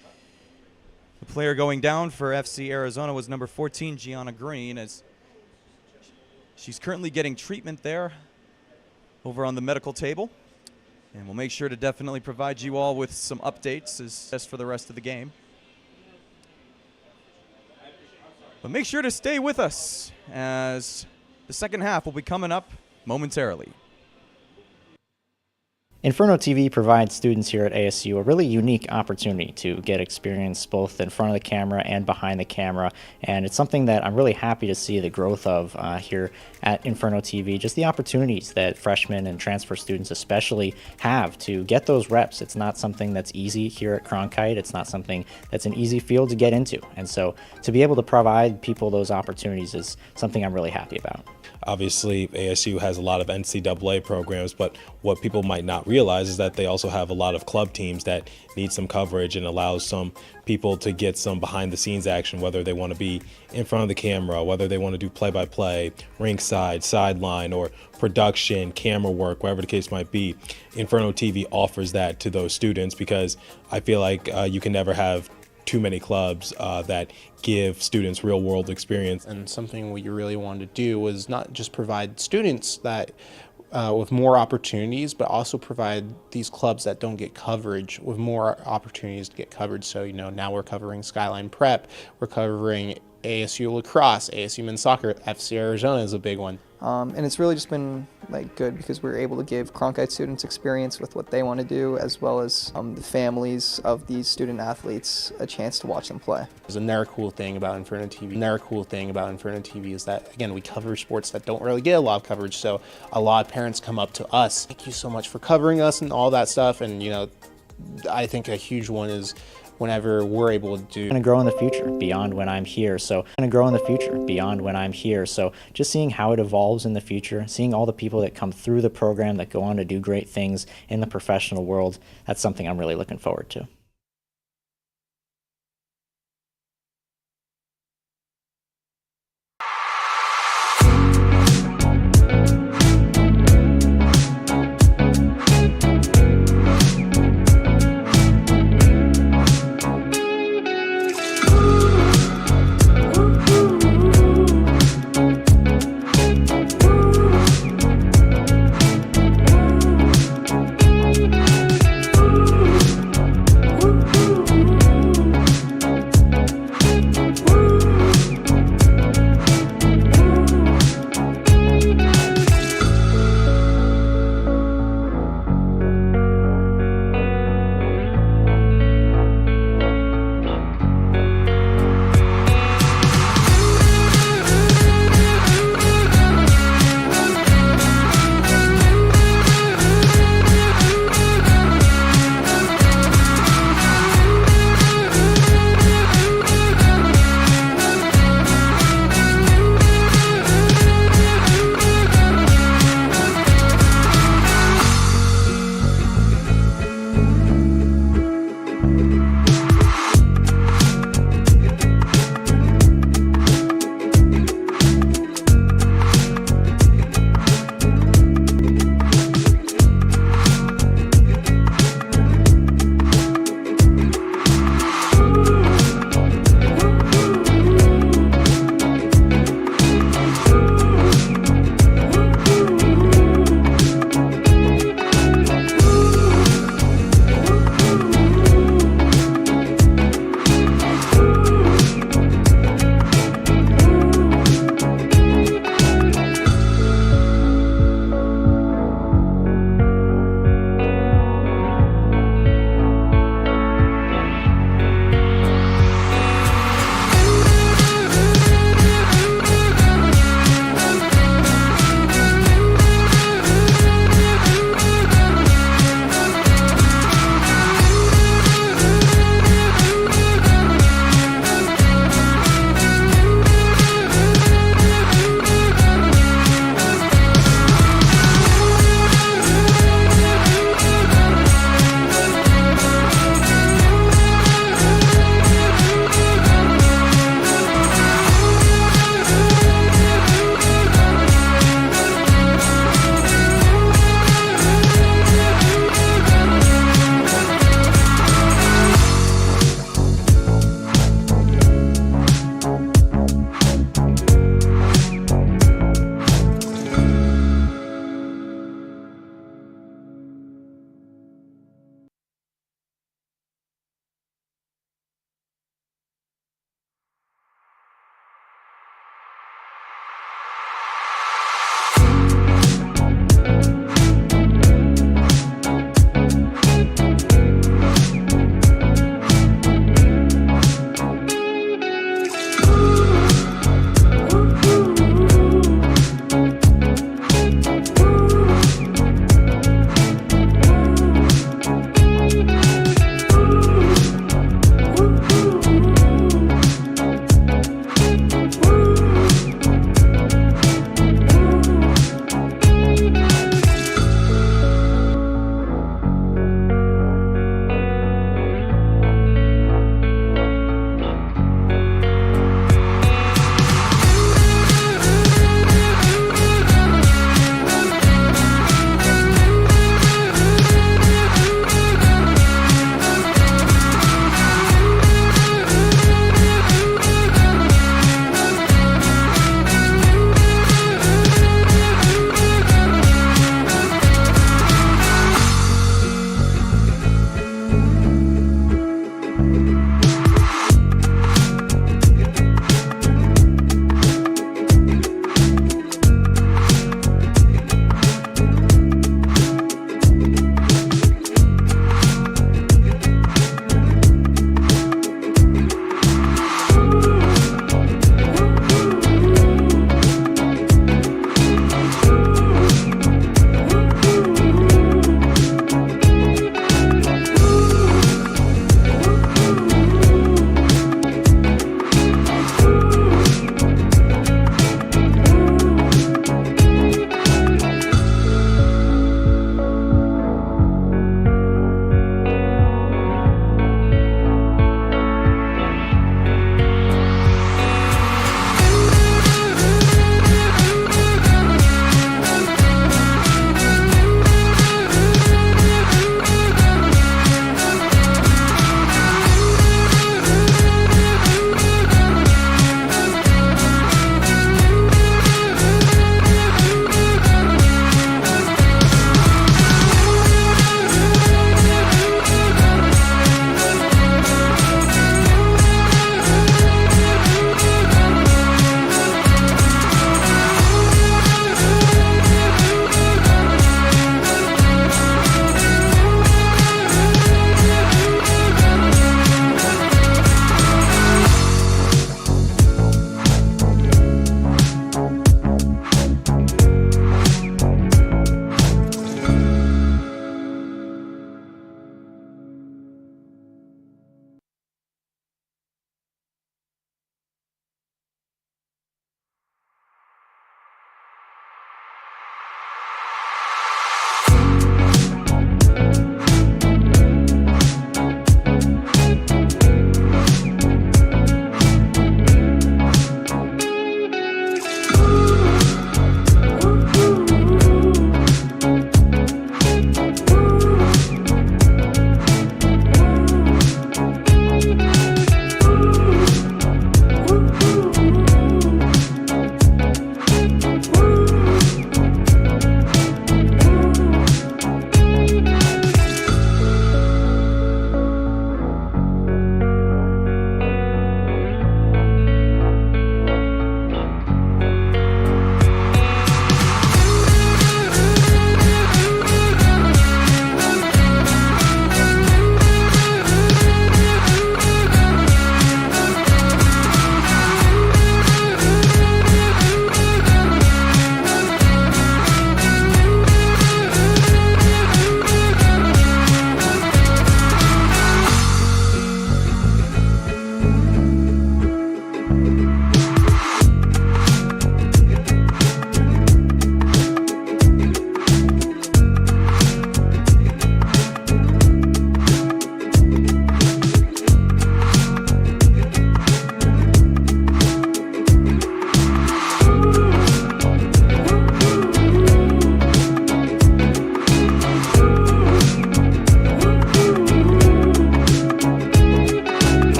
the player going down for FC Arizona was number 14, Gianna Green, as she's currently getting treatment there over on the medical table. And we'll make sure to definitely provide you all with some updates as for the rest of the game. But make sure to stay with us as the second half will be coming up momentarily. Inferno TV provides students here at ASU a really unique opportunity to get experience both in front of the camera and behind the camera, and it's something that I'm really happy to see the growth of here at Inferno TV, just the opportunities that freshmen and transfer students especially have to get those reps. It's not something that's easy here at Cronkite. It's not something that's an easy field to get into, and so to be able to provide people those opportunities is something I'm really happy about. Obviously, ASU has a lot of NCAA programs, but what people might not realize is that they also have a lot of club teams that need some coverage and allows some people to get some behind the scenes action, whether they want to be in front of the camera, whether they want to do play-by-play, ringside, sideline, or production, camera work, whatever the case might be. Inferno TV offers that to those students because I feel like you can never have too many clubs that give students real world experience. And something we really wanted to do was not just provide students that with more opportunities, but also provide these clubs that don't get coverage with more opportunities to get coverage. So, you know, now we're covering Skyline Prep, we're covering ASU lacrosse, ASU men's soccer, FC Arizona is a big one. And it's really just been like good because we're able to give Cronkite students experience with what they want to do, as well as the families of these student athletes a chance to watch them play. There's another cool thing about Inferno TV. Another cool thing about Inferno TV is that, again, we cover sports that don't really get a lot of coverage. So a lot of parents come up to us, thank you so much for covering us and all that stuff. And, you know, I think a huge one is whenever we're able to do. Going to grow in the future beyond when I'm here. So going to grow in the future beyond when I'm here. So just seeing how it evolves in the future, seeing all the people that come through the program that go on to do great things in the professional world, that's something I'm really looking forward to.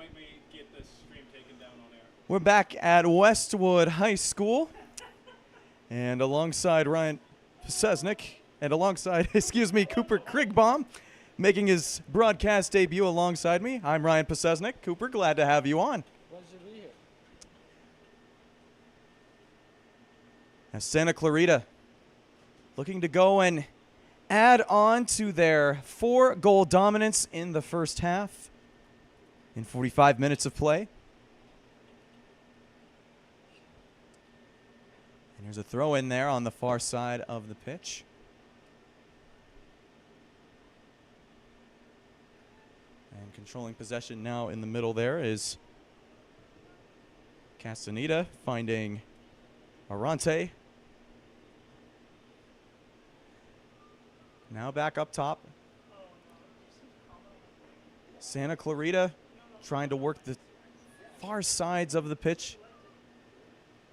make me get this stream taken down on air. We're back at Westwood High School. And alongside Ryan Pesesnik, and alongside, Cooper Krigbaum, making his broadcast debut alongside me. I'm Ryan Pesesnik. Cooper, glad to have you on. Pleasure to be here. As Santa Clarita looking to go and add on to their 4-goal dominance in the first half in 45 minutes of play. And here's a throw in there on the far side of the pitch. And controlling possession now in the middle there is Castaneda finding Arante. Now back up top. Santa Clarita trying to work the far sides of the pitch.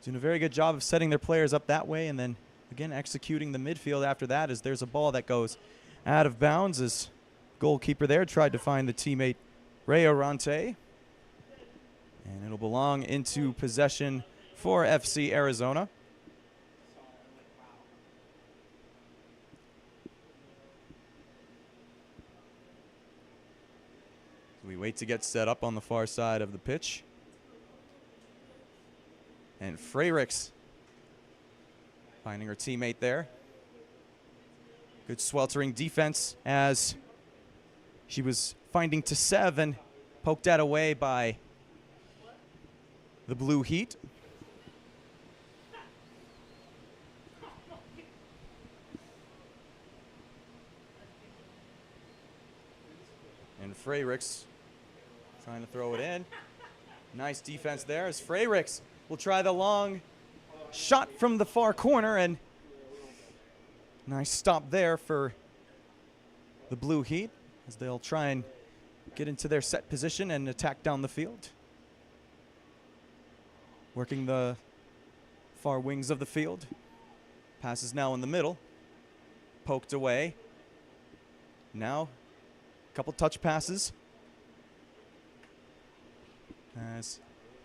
Doing a very good job of setting their players up that way, and then again executing the midfield after that as there's a ball that goes out of bounds as goalkeeper there tried to find the teammate Ray Arante. And it'll belong into possession for FC Arizona. We wait to get set up on the far side of the pitch. And Freyricks finding her teammate there. Good sweltering defense as she was finding Tsev and poked that away by the Blue Heat. And Freyricks trying to throw it in. Nice defense there as Freyricks will try the long shot from the far corner, and nice stop there for the Blue Heat as they'll try and get into their set position and attack down the field. Working the far wings of the field. Passes now in the middle. Poked away. Now, a couple touch passes. As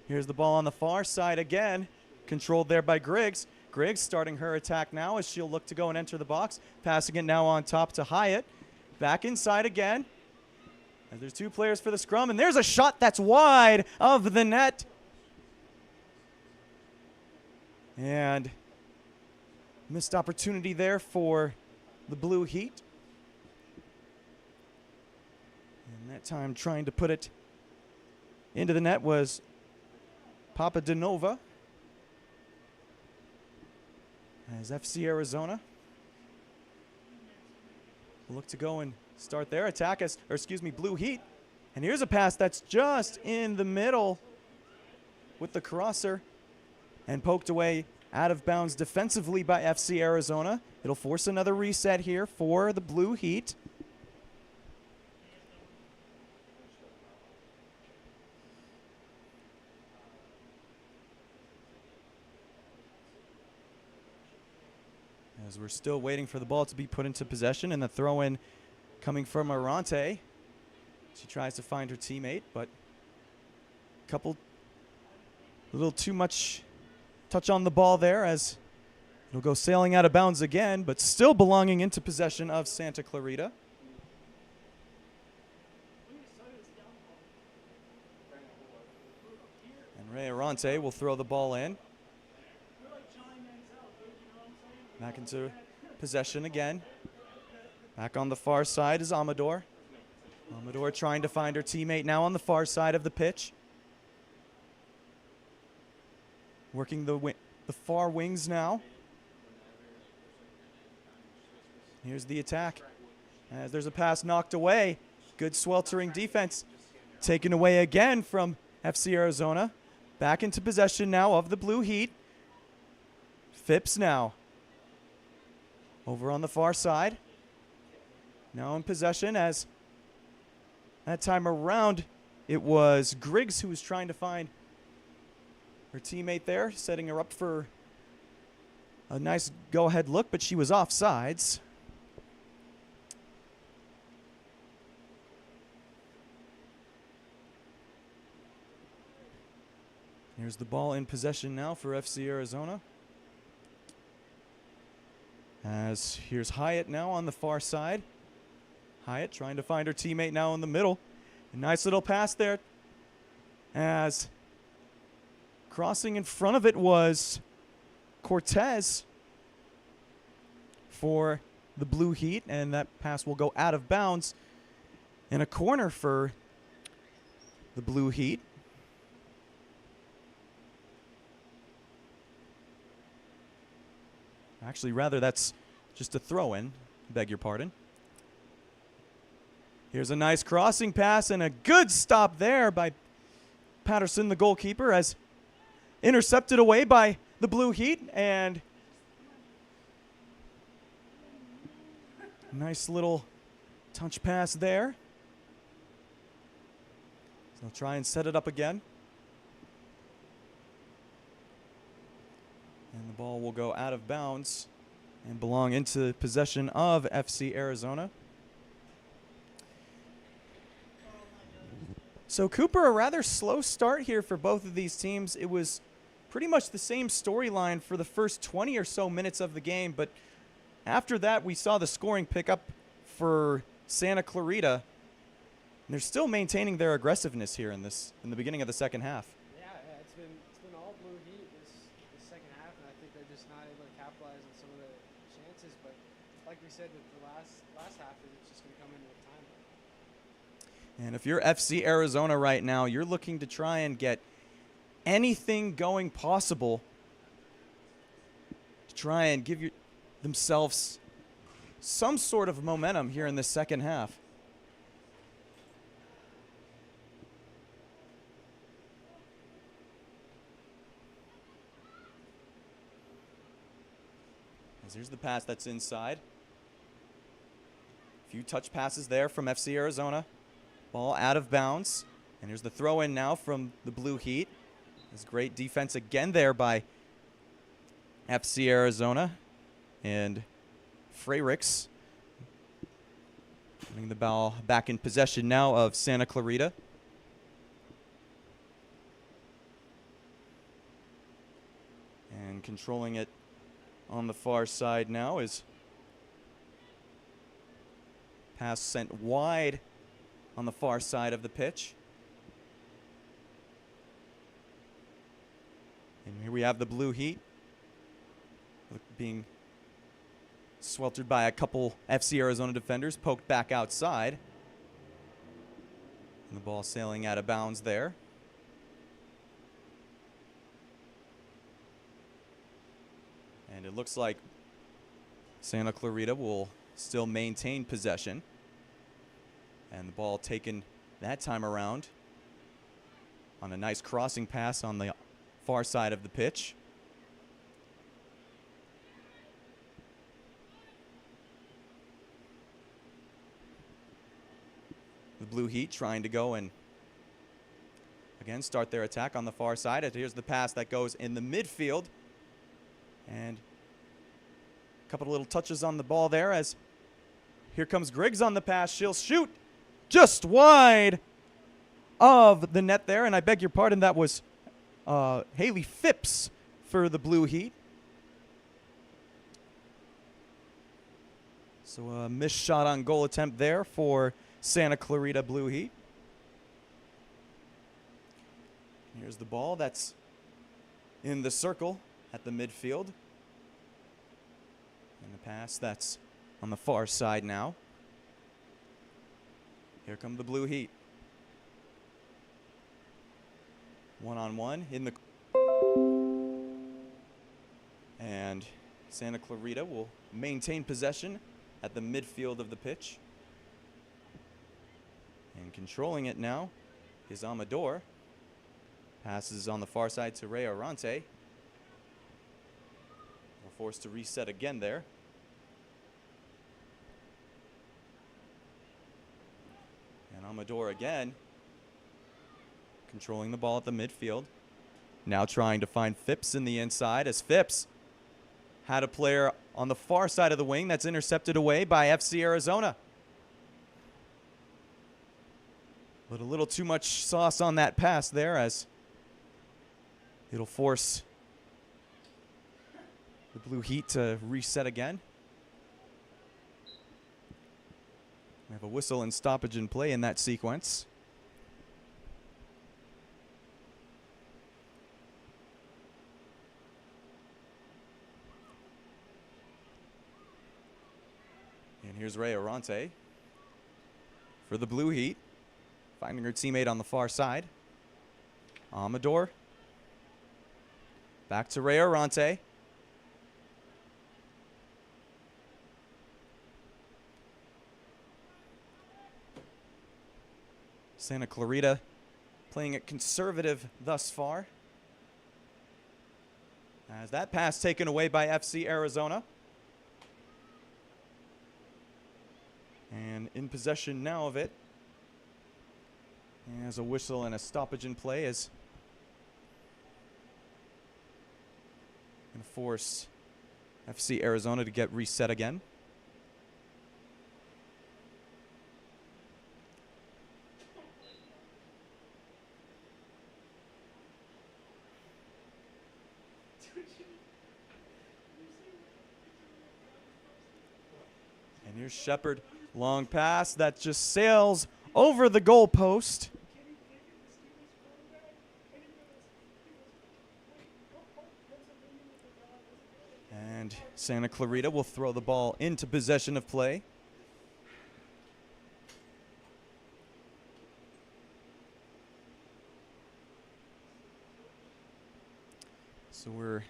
here's the ball on the far side again. Controlled there by Griggs. Griggs starting her attack now as she'll look to go and enter the box. Passing it now on top to Hyatt. Back inside again. And there's 2 players for the scrum. And there's a shot that's wide of the net. And missed opportunity there for the Blue Heat. And that time trying to put it into the net was Papa DeNova. As FC Arizona will look to go and start their attack as, Blue Heat. And here's a pass that's just in the middle with the crosser and poked away out of bounds defensively by FC Arizona. It'll force another reset here for the Blue Heat. As we're still waiting for the ball to be put into possession, and the throw-in coming from Arante. She tries to find her teammate, but a little too much touch on the ball there as it'll go sailing out of bounds again, but still belonging into possession of Santa Clarita. And Ray Arante will throw the ball in. Back into possession again. Back on the far side is Amador. Amador trying to find her teammate now on the far side of the pitch. Working the far wings now. Here's the attack. As there's a pass knocked away. Good sweltering defense. Taken away again from FC Arizona. Back into possession now of the Blue Heat. Phipps now. Over on the far side. Now in possession as that time around it was Griggs who was trying to find her teammate there, setting her up for a nice go-ahead look, but she was offsides. Here's the ball in possession now for FC Arizona. As here's Hyatt now on the far side. Hyatt trying to find her teammate now in the middle. A nice little pass there. As crossing in front of it was Cortez for the Blue Heat, and that pass will go out of bounds in a corner for the Blue Heat. Actually, rather, that's just a throw-in. Beg your pardon. Here's a nice crossing pass and a good stop there by Patterson, the goalkeeper, as intercepted away by the Blue Heat. And nice little touch pass there. So they'll try and set it up again. And the ball will go out of bounds and belong into possession of FC Arizona. So Cooper, a rather slow start here for both of these teams. It was pretty much the same storyline for the first 20 or so minutes of the game, but after that we saw the scoring pick up for Santa Clarita. And they're still maintaining their aggressiveness here in the beginning of the second half. Yeah, it's been all Blue Heat this second half, and I think they're just not able to capitalize on some of the chances. But like we said with the last half, it's just going to come in with time. And if you're FC Arizona right now, you're looking to try and get anything going possible to try and give themselves some sort of momentum here in the second half. As here's the pass that's inside. A few touch passes there from FC Arizona. Ball out of bounds. And here's the throw in now from the Blue Heat. There's great defense again there by FC Arizona. And Freyricks putting the ball back in possession now of Santa Clarita. And controlling it on the far side now is pass sent wide on the far side of the pitch. And here we have the Blue Heat being sweltered by a couple FC Arizona defenders, poked back outside. And the ball sailing out of bounds there. And it looks like Santa Clarita will still maintain possession. And the ball taken that time around on a nice crossing pass on the far side of the pitch. The Blue Heat trying to go and again start their attack on the far side. Here's the pass that goes in the midfield. And a couple of little touches on the ball there as here comes Griggs on the pass. She'll shoot just wide of the net there. And I beg your pardon, that was Haley Phipps for the Blue Heat. So a missed shot on goal attempt there for Santa Clarita Blue Heat. Here's the ball that's in the circle at the midfield. And the pass that's on the far side now. Here come the Blue Heat. One-on-one in the... And Santa Clarita will maintain possession at the midfield of the pitch. And controlling it now is Amador. Passes on the far side to Ray Arante. We're forced to reset again there. And Amador again controlling the ball at the midfield. Now trying to find Phipps in the inside as Phipps had a player on the far side of the wing that's intercepted away by FC Arizona. But a little too much sauce on that pass there as It'll force the Blue Heat to reset again. We have a whistle and stoppage in play in that sequence. And here's Ray Arante for the Blue Heat, finding her teammate on the far side. Amador. Back to Ray Arante. Santa Clarita playing it conservative thus far. As that pass taken away by FC Arizona. And in possession now of it. As a whistle and a stoppage in play is going to force FC Arizona to get reset again. And here's Shepard. Long pass that just sails over the goal post. And Santa Clarita will throw the ball into possession of play. So we're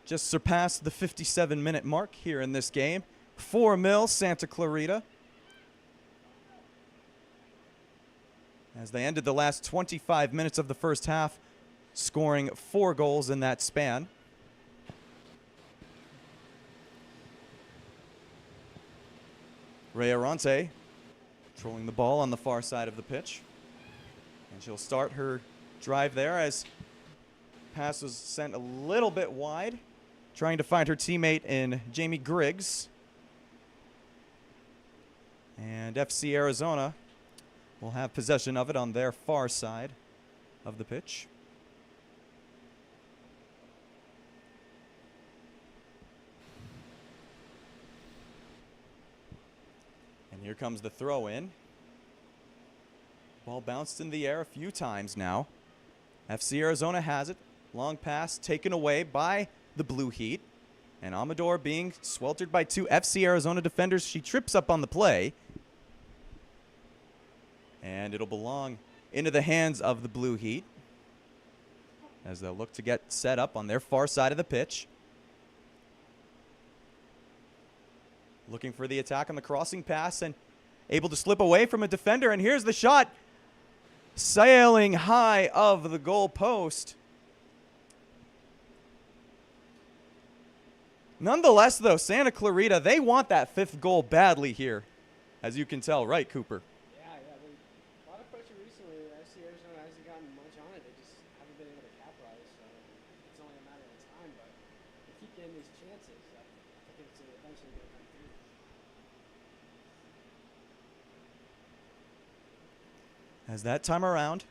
just surpassed the 57-minute mark here in this game. 4-0 Santa Clarita. As they ended the last 25 minutes of the first half, scoring 4 goals in that span. Ray Arante controlling the ball on the far side of the pitch. And she'll start her drive there as pass was sent a little bit wide, trying to find her teammate in Jamie Griggs. And FC Arizona will have possession of it on their far side of the pitch. And here comes the throw in. Ball bounced in the air a few times now. FC Arizona has it. Long pass taken away by the Blue Heat. And Amador being sweltered by 2 FC Arizona defenders. She trips up on the play. And it'll belong into the hands of the Blue Heat as they'll look to get set up on their far side of the pitch. Looking for the attack on the crossing pass and able to slip away from a defender. And here's the shot. Sailing high of the goal post. Nonetheless, though, Santa Clarita, they want that 5th goal badly here, as you can tell, right, Cooper? Yeah, a lot of pressure recently. FC Arizona hasn't gotten much on it. They just haven't been able to capitalize. So it's only a matter of time. But they keep getting these chances. I think it's eventually going to come through. As that time around,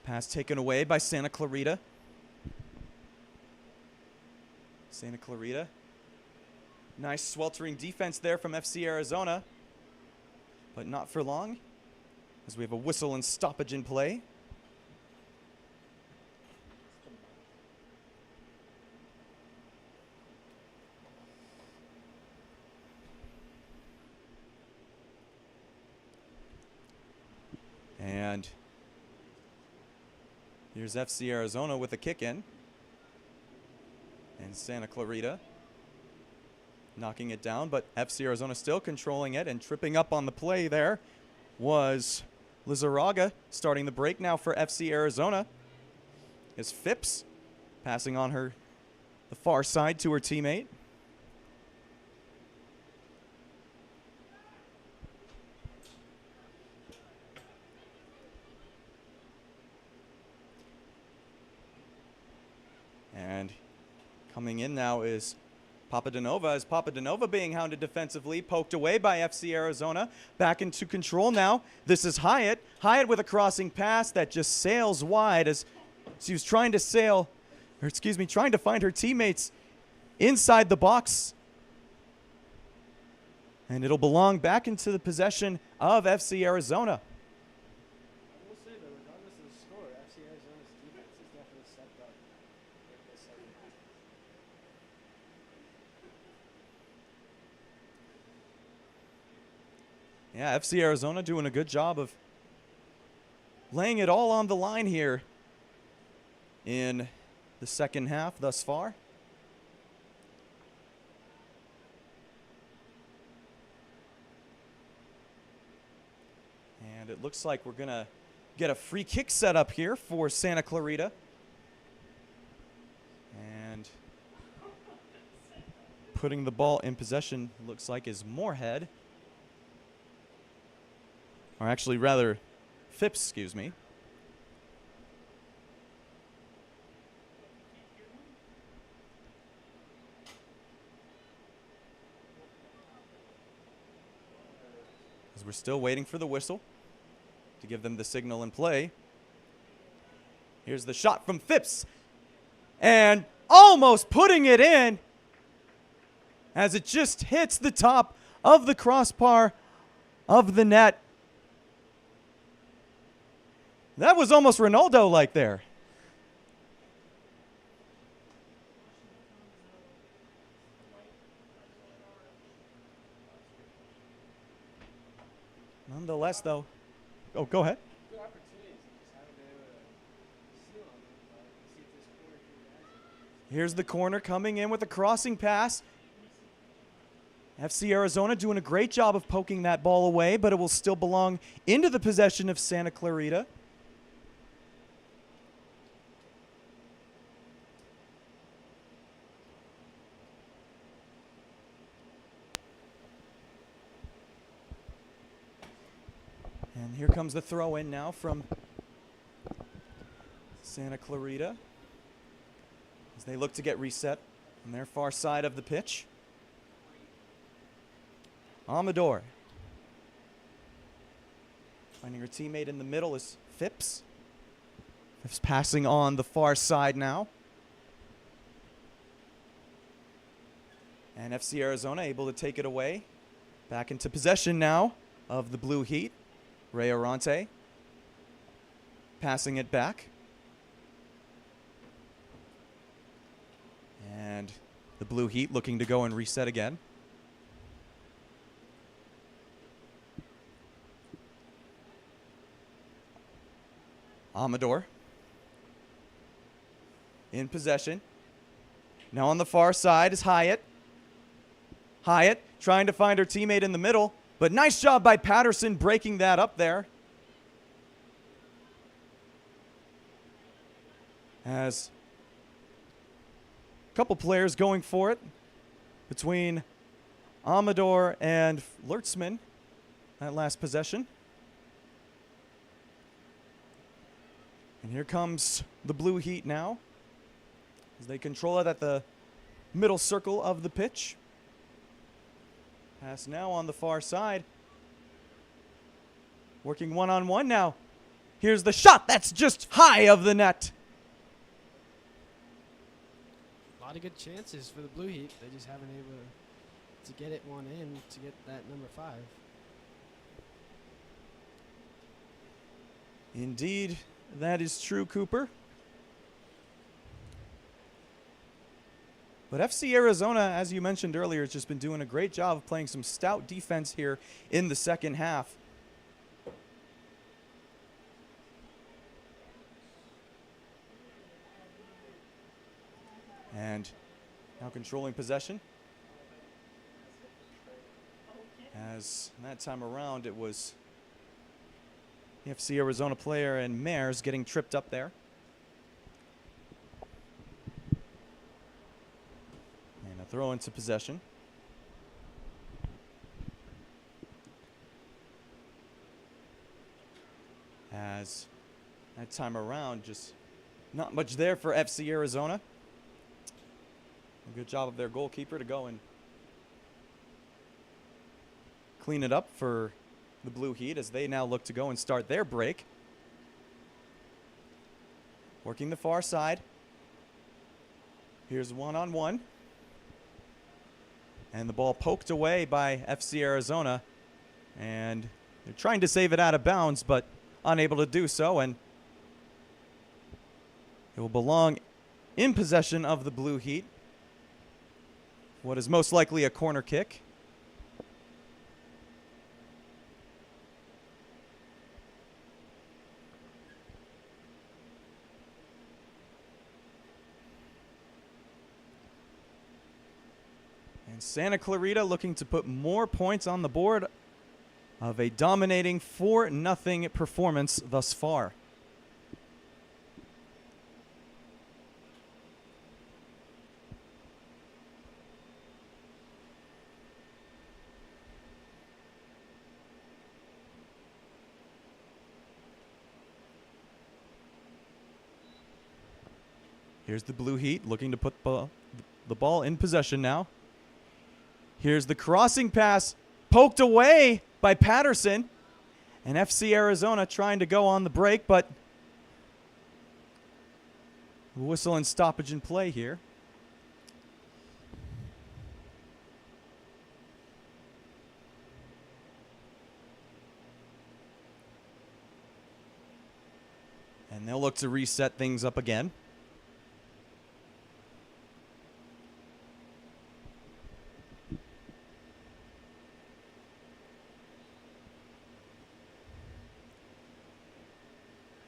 pass taken away by Santa Clarita. Santa Clarita. Nice sweltering defense there from FC Arizona. But not for long, as we have a whistle and stoppage in play. And here's FC Arizona with a kick in. And Santa Clarita knocking it down, but FC Arizona still controlling it, and tripping up on the play there was Lizarraga starting the break now for FC Arizona. Is Phipps passing on the far side to her teammate. And coming in now is Papadanova, as Papadanova being hounded defensively, poked away by FC Arizona. Back into control now. This is Hyatt. Hyatt with a crossing pass that just sails wide as she was trying to sail or excuse me, trying to find her teammates inside the box. And it'll belong back into the possession of FC Arizona. I will say, though, regardless of the score, FC Arizona's defense has definitely stepped up in this second half. Yeah, FC Arizona doing a good job of laying it all on the line here in the second half thus far. And it looks like we're going to get a free kick set up here for Santa Clarita. And putting the ball in possession looks like is Moorhead. Or actually rather Phipps, excuse me. As we're still waiting for the whistle to give them the signal in play. Here's the shot from Phipps. And almost putting it in as it just hits the top of the crossbar of the net. That was almost Ronaldo-like there. Nonetheless, though. Oh, go ahead. Good opportunities, just haven't been able to seal on them. But see if this corner can rise. Here's the corner coming in with a crossing pass. FC Arizona doing a great job of poking that ball away, but it will still belong into the possession of Santa Clarita. And here comes the throw in now from Santa Clarita as they look to get reset on their far side of the pitch. Amador. Finding her teammate in the middle is Phipps. Phipps passing on the far side now. And FC Arizona able to take it away. Back into possession now of the Blue Heat. Ray Arante passing it back. And the Blue Heat looking to go and reset again. Amador in possession. Now on the far side is Hyatt. Hyatt trying to find her teammate in the middle. But nice job by Patterson breaking that up there. As a couple players going for it between Amador and Lertzman, that last possession. And here comes the Blue Heat now as they control it at the middle circle of the pitch. Pass now on the far side. Working one-on-one now. Here's the shot. That's just high of the net. A lot of good chances for the Blue Heat. They just haven't been able to get it one in to get that number 5. Indeed, that is true, Cooper. But FC Arizona, as you mentioned earlier, has just been doing a great job of playing some stout defense here in the second half. And now controlling possession. As that time around, it was the FC Arizona player and Mares getting tripped up there. And a throw into possession. As that time around, just not much there for FC Arizona. A good job of their goalkeeper to go and clean it up for the Blue Heat as they now look to go and start their break. Working the far side. Here's one-on-one. And the ball poked away by FC Arizona. And they're trying to save it out of bounds, but unable to do so. And it will belong in possession of the Blue Heat. What is most likely a corner kick. And Santa Clarita looking to put more points on the board of a dominating 4-0 performance thus far. Here's the Blue Heat looking to put the ball in possession now. Here's the crossing pass, poked away by Patterson. And FC Arizona trying to go on the break, but whistle and stoppage in play here. And they'll look to reset things up again.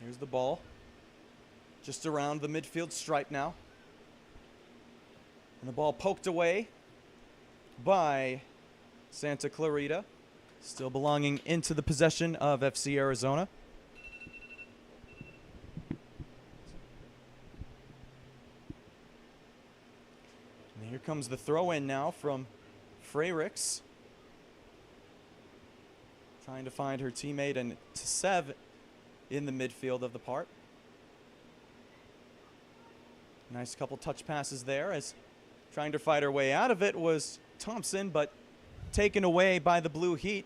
Here's the ball, just around the midfield stripe now. And the ball poked away by Santa Clarita, still belonging into the possession of FC Arizona. And here comes the throw-in now from Freyricks. Trying to find her teammate, and Tsev in the midfield of the part. Nice couple touch passes there, as trying to fight her way out of it was Thompson, but taken away by the Blue Heat.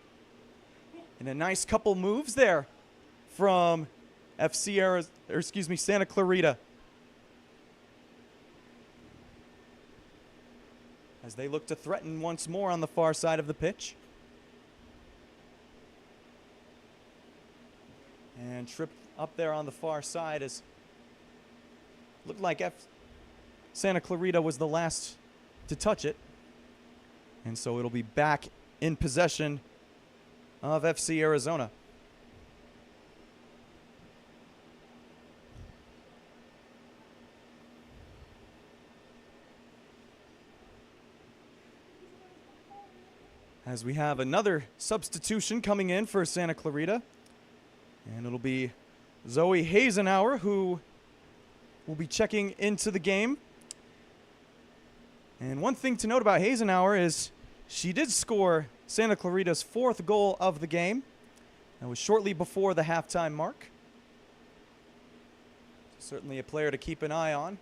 And a nice couple moves there from Santa Clarita, as they look to threaten once more on the far side of the pitch. And tripped up there on the far side, as looked like Santa Clarita was the last to touch it. And so it'll be back in possession of FC Arizona. As we have another substitution coming in for Santa Clarita. And it'll be Zoe Hazenauer who will be checking into the game. And one thing to note about Hazenauer is she did score Santa Clarita's 4th goal of the game. That was shortly before the halftime mark. Certainly a player to keep an eye on.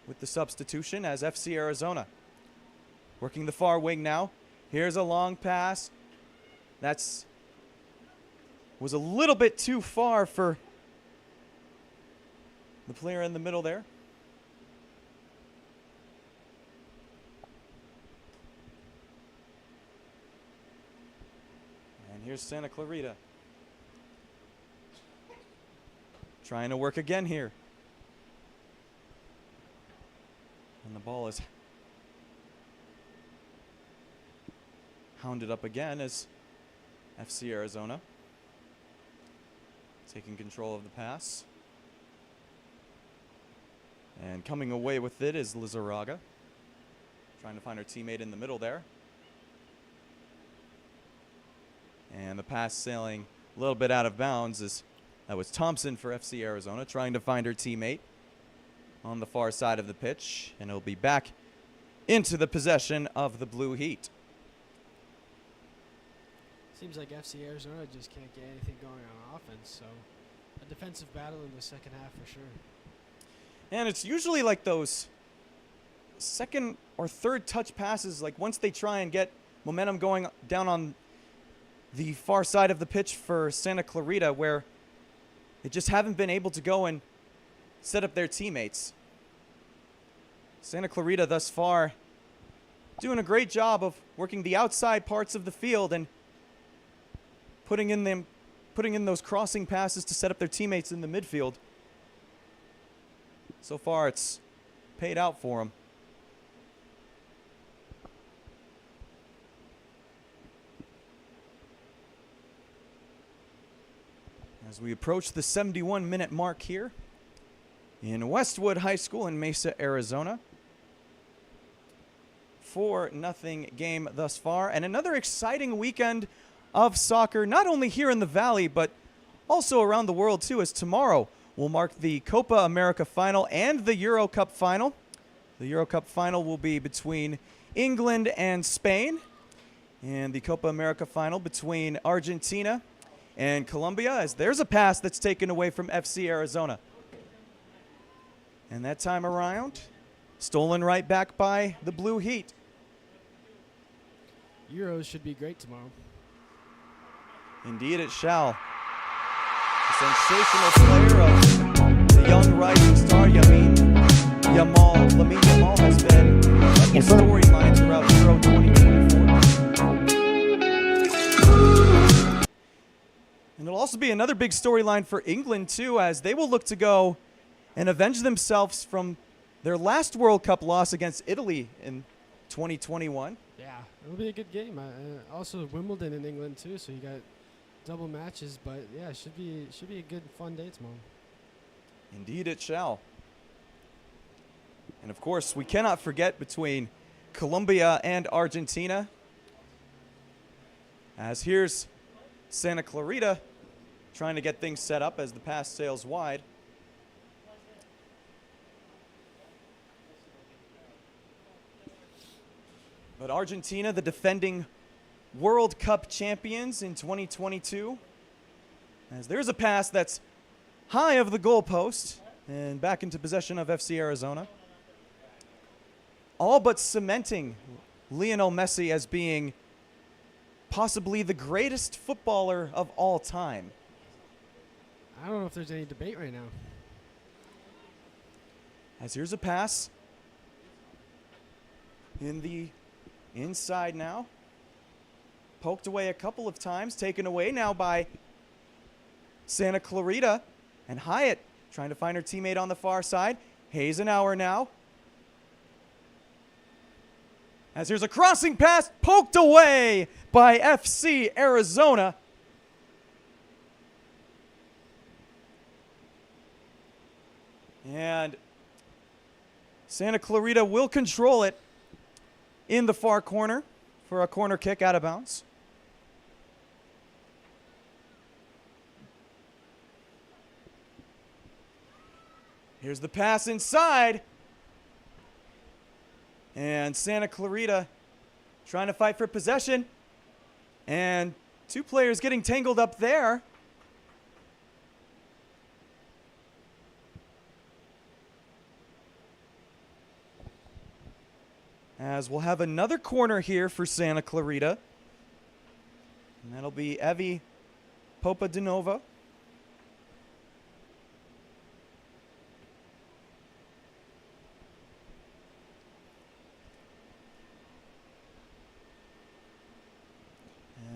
With the substitution as FC Arizona working the far wing now. Here's a long pass. Was a little bit too far for the player in the middle there. And here's Santa Clarita. Trying to work again here. And the ball is hounded up again as FC Arizona taking control of the pass. And coming away with it is Lizarraga, trying to find her teammate in the middle there. And the pass sailing a little bit out of bounds, as that was Thompson for FC Arizona, trying to find her teammate on the far side of the pitch. And it'll be back into the possession of the Blue Heat. Seems like FC Arizona just can't get anything going on offense, so a defensive battle in the second half for sure. And it's usually like those second or third touch passes, like once they try and get momentum going down on the far side of the pitch for Santa Clarita, where they just haven't been able to go and set up their teammates. Santa Clarita thus far doing a great job of working the outside parts of the field and putting in those crossing passes to set up their teammates in the midfield. So far, it's paid out for them. As we approach the 71-minute mark here in Westwood High School in Mesa, Arizona. 4-0 game thus far, and another exciting weekend of soccer, not only here in the Valley, but also around the world too, as tomorrow will mark the Copa America final and the Euro Cup final. The Euro Cup final will be between England and Spain, and the Copa America final between Argentina and Colombia, as there's a pass that's taken away from FC Arizona. And that time around, stolen right back by the Blue Heat. Euros should be great tomorrow. Indeed it shall. The sensational player of the young rising star, Lamine Yamal has been a storyline throughout Euro 2024. And it'll also be another big storyline for England, too, as they will look to go and avenge themselves from their last World Cup loss against Italy in 2021. Yeah, it'll be a good game. Also Wimbledon in England too, so you got double matches. But yeah, it should be a good, fun day tomorrow. Indeed it shall. And of course, we cannot forget between Colombia and Argentina, as here's Santa Clarita trying to get things set up as the pass sails wide. But Argentina, the defending World Cup champions in 2022, as there's a pass that's high of the goalpost and back into possession of FC Arizona. All but cementing Lionel Messi as being possibly the greatest footballer of all time. I don't know if there's any debate right now. As here's a pass in the inside now. Poked away a couple of times, taken away now by Santa Clarita. And Hyatt trying to find her teammate on the far side. Hazenauer now. As here's a crossing pass poked away by FC Arizona. And Santa Clarita will control it in the far corner for a corner kick out of bounds. Here's the pass inside. And Santa Clarita trying to fight for possession. And two players getting tangled up there. As we'll have another corner here for Santa Clarita. And that'll be Evie Popadinova.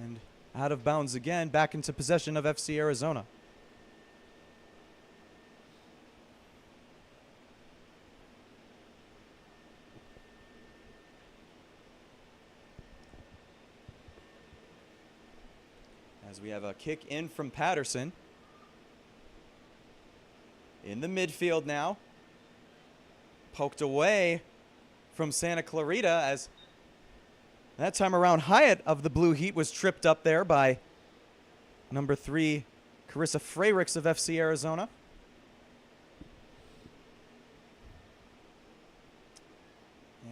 And out of bounds again, back into possession of FC Arizona. As we have a kick in from Patterson. In the midfield now. Poked away from Santa Clarita, as that time around Hyatt of the Blue Heat was tripped up there by number 3, Carissa Freyricks of FC Arizona.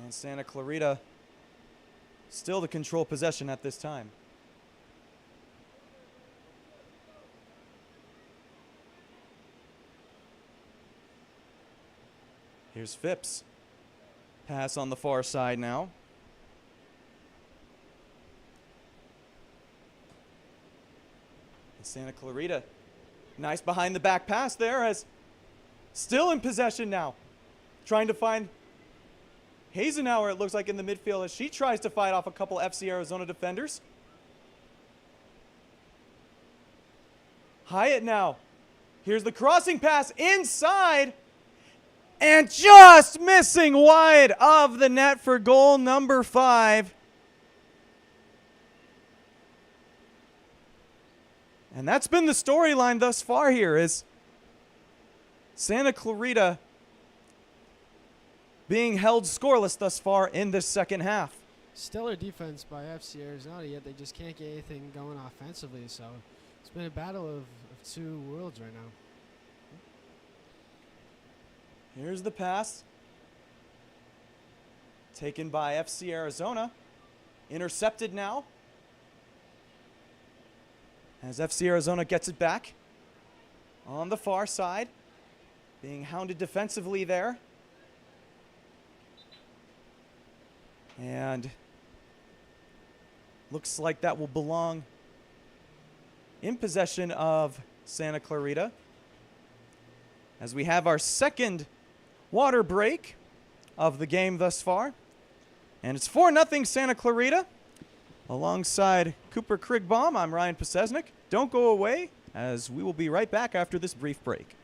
And Santa Clarita still to control possession at this time. Here's Phipps. Pass on the far side now. And Santa Clarita. Nice behind the back pass there as Still in possession now. Trying to find Hazenauer, it looks like, in the midfield as she tries to fight off a couple FC Arizona defenders. Hyatt now. Here's the crossing pass inside. And just missing wide of the net for goal number 5. And that's been the storyline thus far here, is Santa Clarita being held scoreless thus far in this second half. Stellar defense by FC Arizona, yet they just can't get anything going offensively. So it's been a battle of two worlds right now. Here's the pass. Taken by FC Arizona. Intercepted now. As FC Arizona gets it back on the far side. Being hounded defensively there. And looks like that will belong in possession of Santa Clarita. As we have our second water break of the game thus far. And it's 4-0 Santa Clarita. Alongside Cooper Krigbaum, I'm Ryan Posesnik. Don't go away, as we will be right back after this brief break.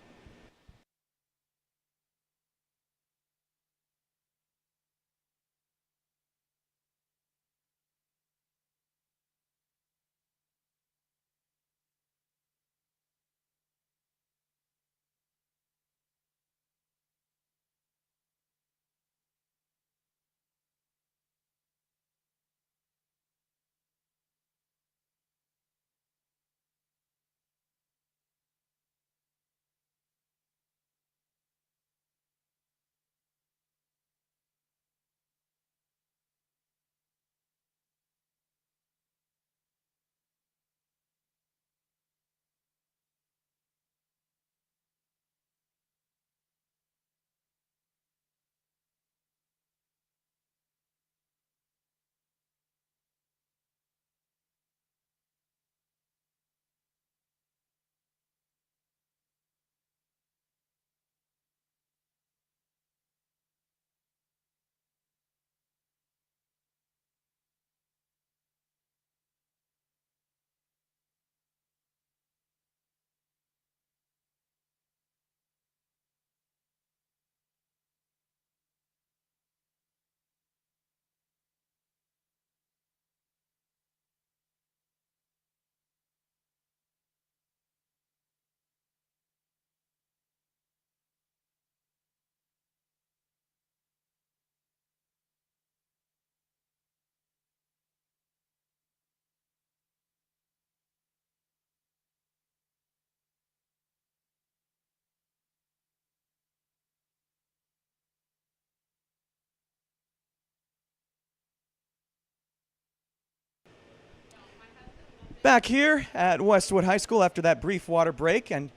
Back here at Westwood High School after that brief water break, and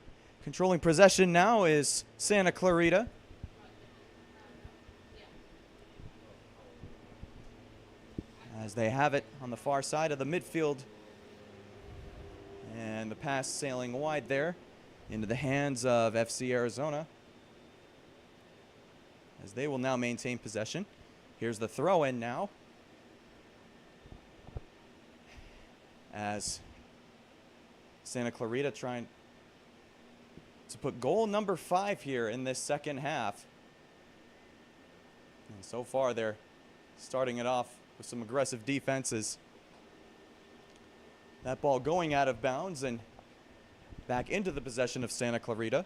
controlling possession now is Santa Clarita. As they have it on the far side of the midfield. And the pass sailing wide there into the hands of FC Arizona. As they will now maintain possession. Here's the throw in now. As Santa Clarita trying to put goal number 5 here in this second half. And so far they're starting it off with some aggressive defenses. That ball going out of bounds and back into the possession of Santa Clarita.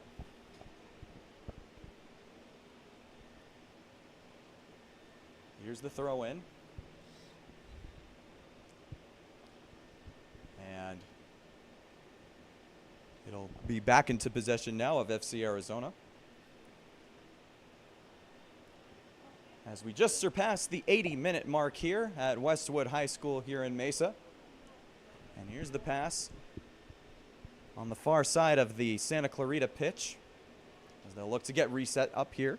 Here's the throw in. And it'll be back into possession now of FC Arizona. As we just surpassed the 80-minute mark here at Westwood High School here in Mesa. And here's the pass on the far side of the Santa Clarita pitch as they'll look to get reset up here.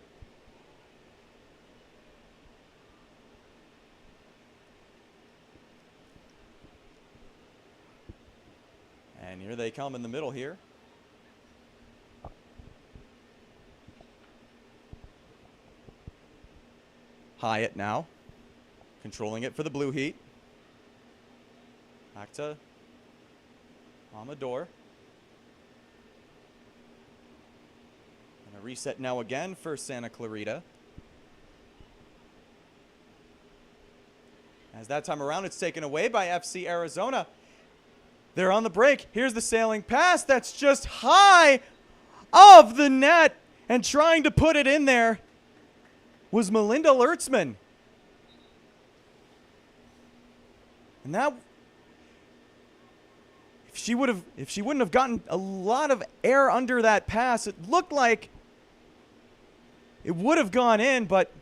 And here they come in the middle here. Hyatt now, controlling it for the Blue Heat. Back to Amador. And a reset now again for Santa Clarita. As that time around, it's taken away by FC Arizona. They're on the break. Here's the sailing pass that's just high of the net, and trying to put it in there was Melinda Lertzman. And that, if she wouldn't have gotten a lot of air under that pass, it looked like it would have gone in, but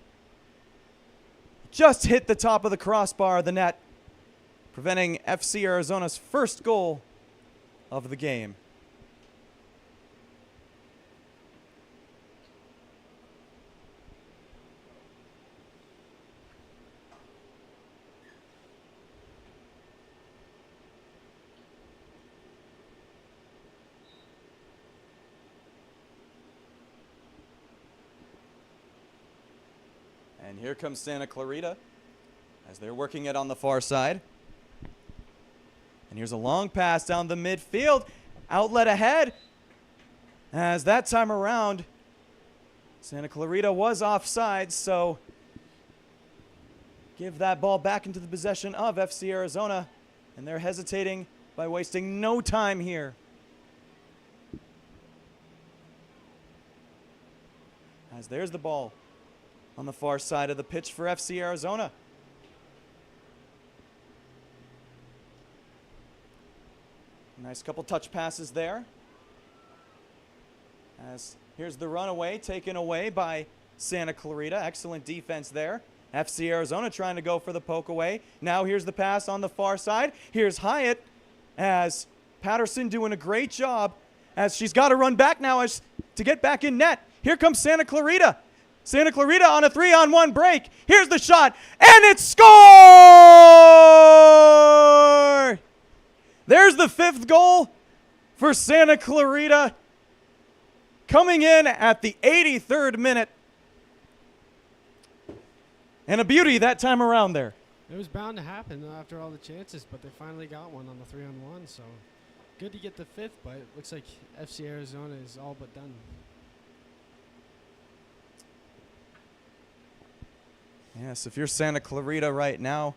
just hit the top of the crossbar of the net, preventing FC Arizona's first goal of the game. And here comes Santa Clarita as they're working it on the far side. And here's a long pass down the midfield. Outlet ahead. As that time around, Santa Clarita was offside, so give that ball back into the possession of FC Arizona. And they're hesitating by wasting no time here. As there's the ball on the far side of the pitch for FC Arizona. Nice couple touch passes there. As here's the runaway taken away by Santa Clarita. Excellent defense there. FC Arizona trying to go for the poke away. Now here's the pass on the far side. Here's Hyatt as Patterson doing a great job as she's got to run back now as to get back in net. Here comes Santa Clarita. Santa Clarita on a 3-on-1 break. Here's the shot, and it's scored! There's the 5th goal for Santa Clarita, coming in at the 83rd minute. And a beauty that time around there. It was bound to happen after all the chances, but they finally got one on the 3-on-1, so good to get the 5th, but it looks like FC Arizona is all but done. Yes, if you're Santa Clarita right now,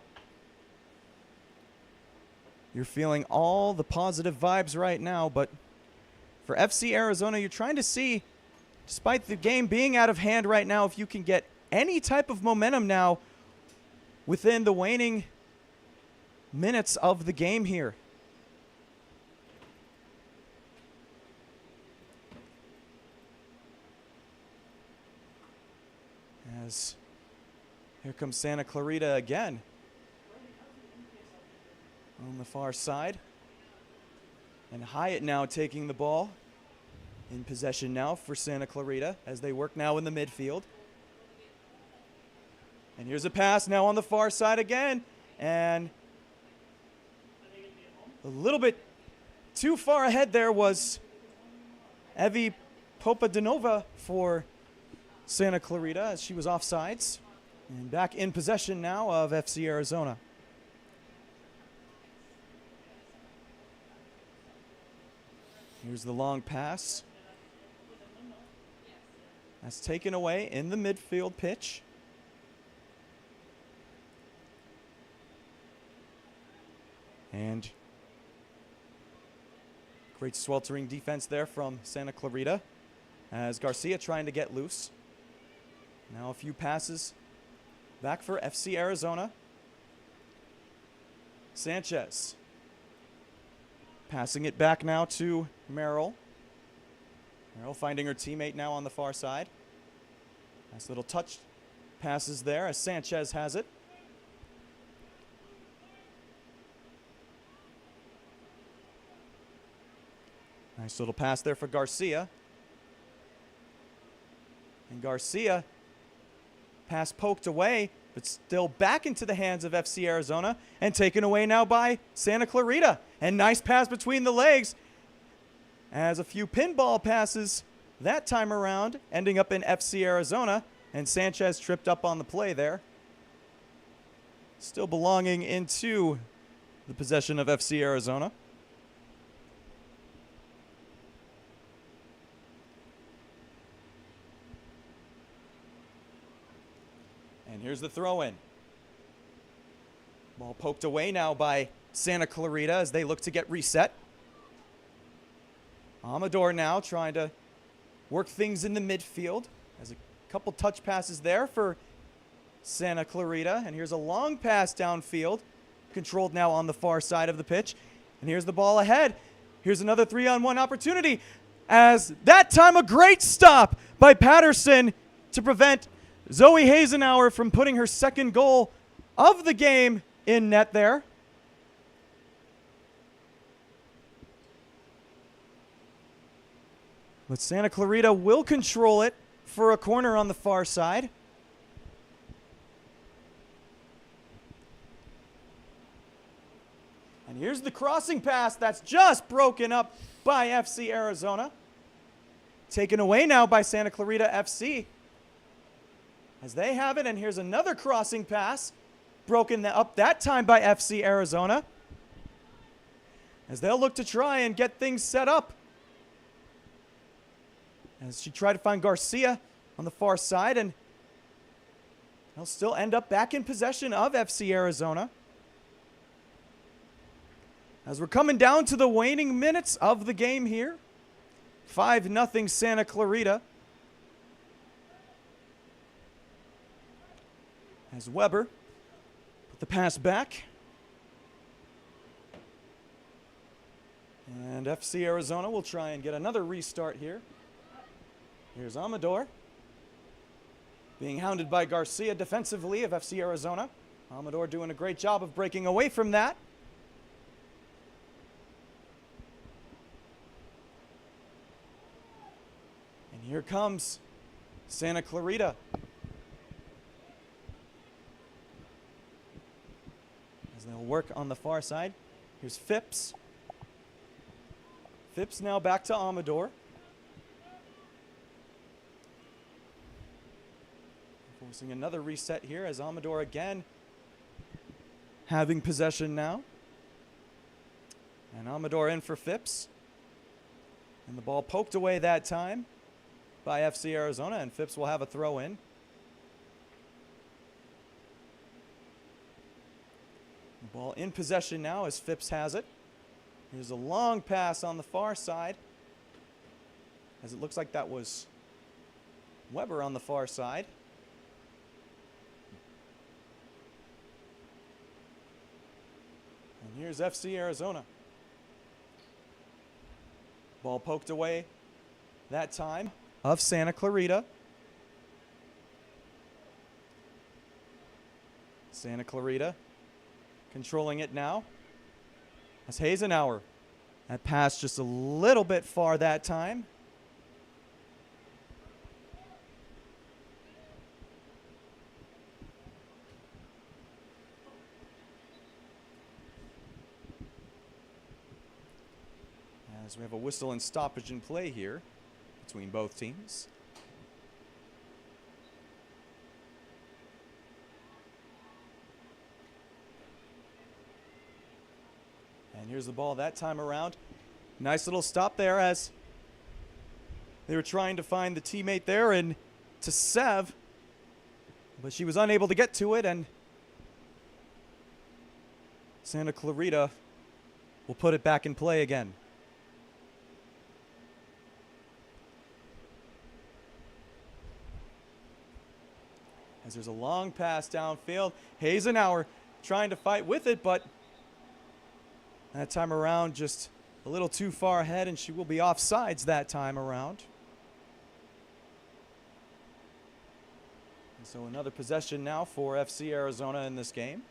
you're feeling all the positive vibes right now, but for FC Arizona, you're trying to see, despite the game being out of hand right now, if you can get any type of momentum now within the waning minutes of the game here. As here comes Santa Clarita again on the far side. And Hyatt now taking the ball in possession now for Santa Clarita as they work now in the midfield. And here's a pass now on the far side again. And a little bit too far ahead there was Evie Popadanova for Santa Clarita as she was offsides. And back in possession now of FC Arizona. Here's the long pass. That's taken away in the midfield pitch. And great sweltering defense there from Santa Clarita as Garcia trying to get loose. Now a few passes back for FC Arizona. Sanchez passing it back now to Merrill. Merrill finding her teammate now on the far side. Nice little touch passes there as Sanchez has it. Nice little pass there for Garcia. And Garcia, pass poked away, but still back into the hands of FC Arizona and taken away now by Santa Clarita. And nice pass between the legs as a few pinball passes that time around, ending up in FC Arizona And Sanchez tripped up on the play there. Still belonging into the possession of FC Arizona. And here's the throw-in. Ball poked away now by Santa Clarita as they look to get reset. Amador now trying to work things in the midfield. Has a couple touch passes there for Santa Clarita. And here's a long pass downfield, controlled now on the far side of the pitch. And here's the ball ahead. Here's another 3-on-1 opportunity, as that time a great stop by Patterson to prevent Zoe Hazenauer from putting her second goal of the game in net there. But Santa Clarita will control it for a corner on the far side. And here's the crossing pass that's just broken up by FC Arizona. Taken away now by Santa Clarita FC, as they have it. And here's another crossing pass, broken up that time by FC Arizona, as they'll look to try and get things set up. As she tried to find Garcia on the far side, and they'll still end up back in possession of FC Arizona. As we're coming down to the waning minutes of the game here, 5-0 Santa Clarita. As Weber put the pass back. And FC Arizona will try and get another restart here. Here's Amador being hounded by Garcia defensively of FC Arizona. Amador doing a great job of breaking away from that. And here comes Santa Clarita. As they'll work on the far side. Here's Phipps. Phipps now back to Amador. Forcing another reset here as Amador again having possession now. And Amador in for Phipps. And the ball poked away that time by FC Arizona, and Phipps will have a throw in. The ball in possession now as Phipps has it. Here's a long pass on the far side, as it looks like that was Weber on the far side. And here's FC Arizona. Ball poked away that time of Santa Clarita. Santa Clarita controlling it now. That's Hazenauer. That pass just a little bit far that time. As we have a whistle and stoppage in play here between both teams. And here's the ball that time around. Nice little stop there as they were trying to find the teammate there and to Sev, but she was unable to get to it, and Santa Clarita will put it back in play again. As there's a long pass downfield. Hazenauer trying to fight with it, but that time around just a little too far ahead, and she will be offsides that time around. And so another possession now for FC Arizona in this game.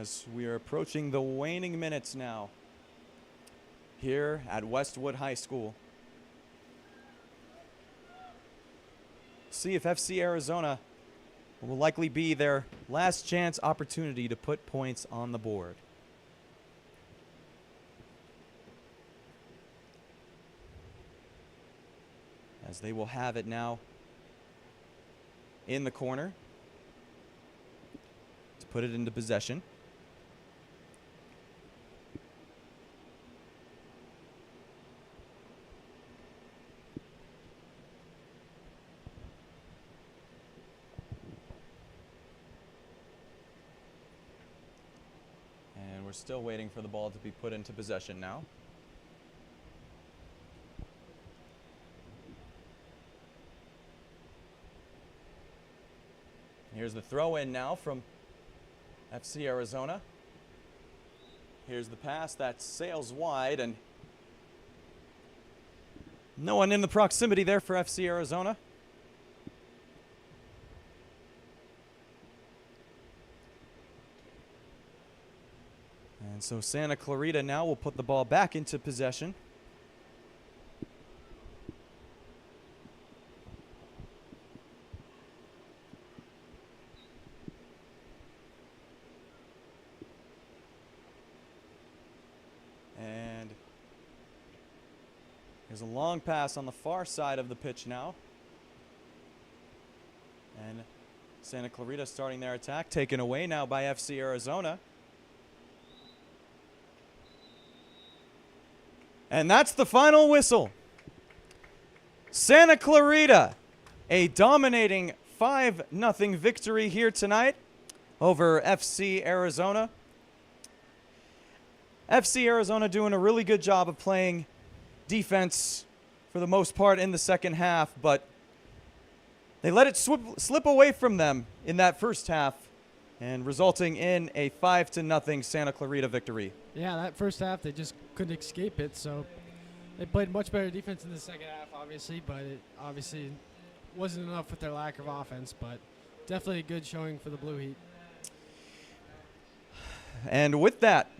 As we are approaching the waning minutes now here at Westwood High School. See if FC Arizona will likely be their last chance opportunity to put points on the board. As they will have it now in the corner to put it into possession. And we're still waiting for the ball to be put into possession now. Here's the throw in now from FC Arizona. Here's the pass that sails wide, and no one in the proximity there for FC Arizona. And so Santa Clarita now will put the ball back into possession. And there's a long pass on the far side of the pitch now. And Santa Clarita starting their attack, taken away now by FC Arizona. And that's the final whistle. Santa Clarita, a dominating 5-0 victory here tonight over FC Arizona. FC Arizona doing a really good job of playing defense for the most part in the second half, but they let it slip away from them in that first half, and resulting in a 5-0 Santa Clarita victory. Yeah, that first half they just couldn't escape it, so they played much better defense in the second half, obviously, but it obviously wasn't enough with their lack of offense, but definitely a good showing for the Blue Heat. And with that,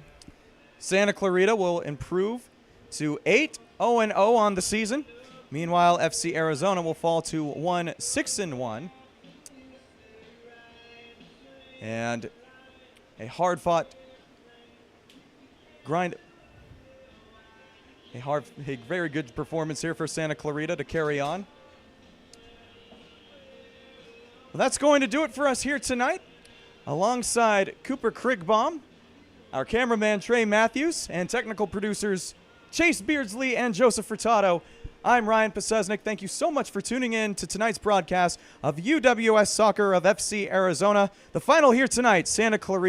Santa Clarita will improve to 8-0-0 on the season. Meanwhile, FC Arizona will fall to 1-6-1. And a hard-fought grind. A very good performance here for Santa Clarita to carry on. Well, that's going to do it for us here tonight. Alongside Cooper Krigbaum, our cameraman Trey Matthews, and technical producers Chase Beardsley and Joseph Furtado, I'm Ryan Pesesnik. Thank you so much for tuning in to tonight's broadcast of UWS Soccer of FC Arizona. The final here tonight, Santa Clarita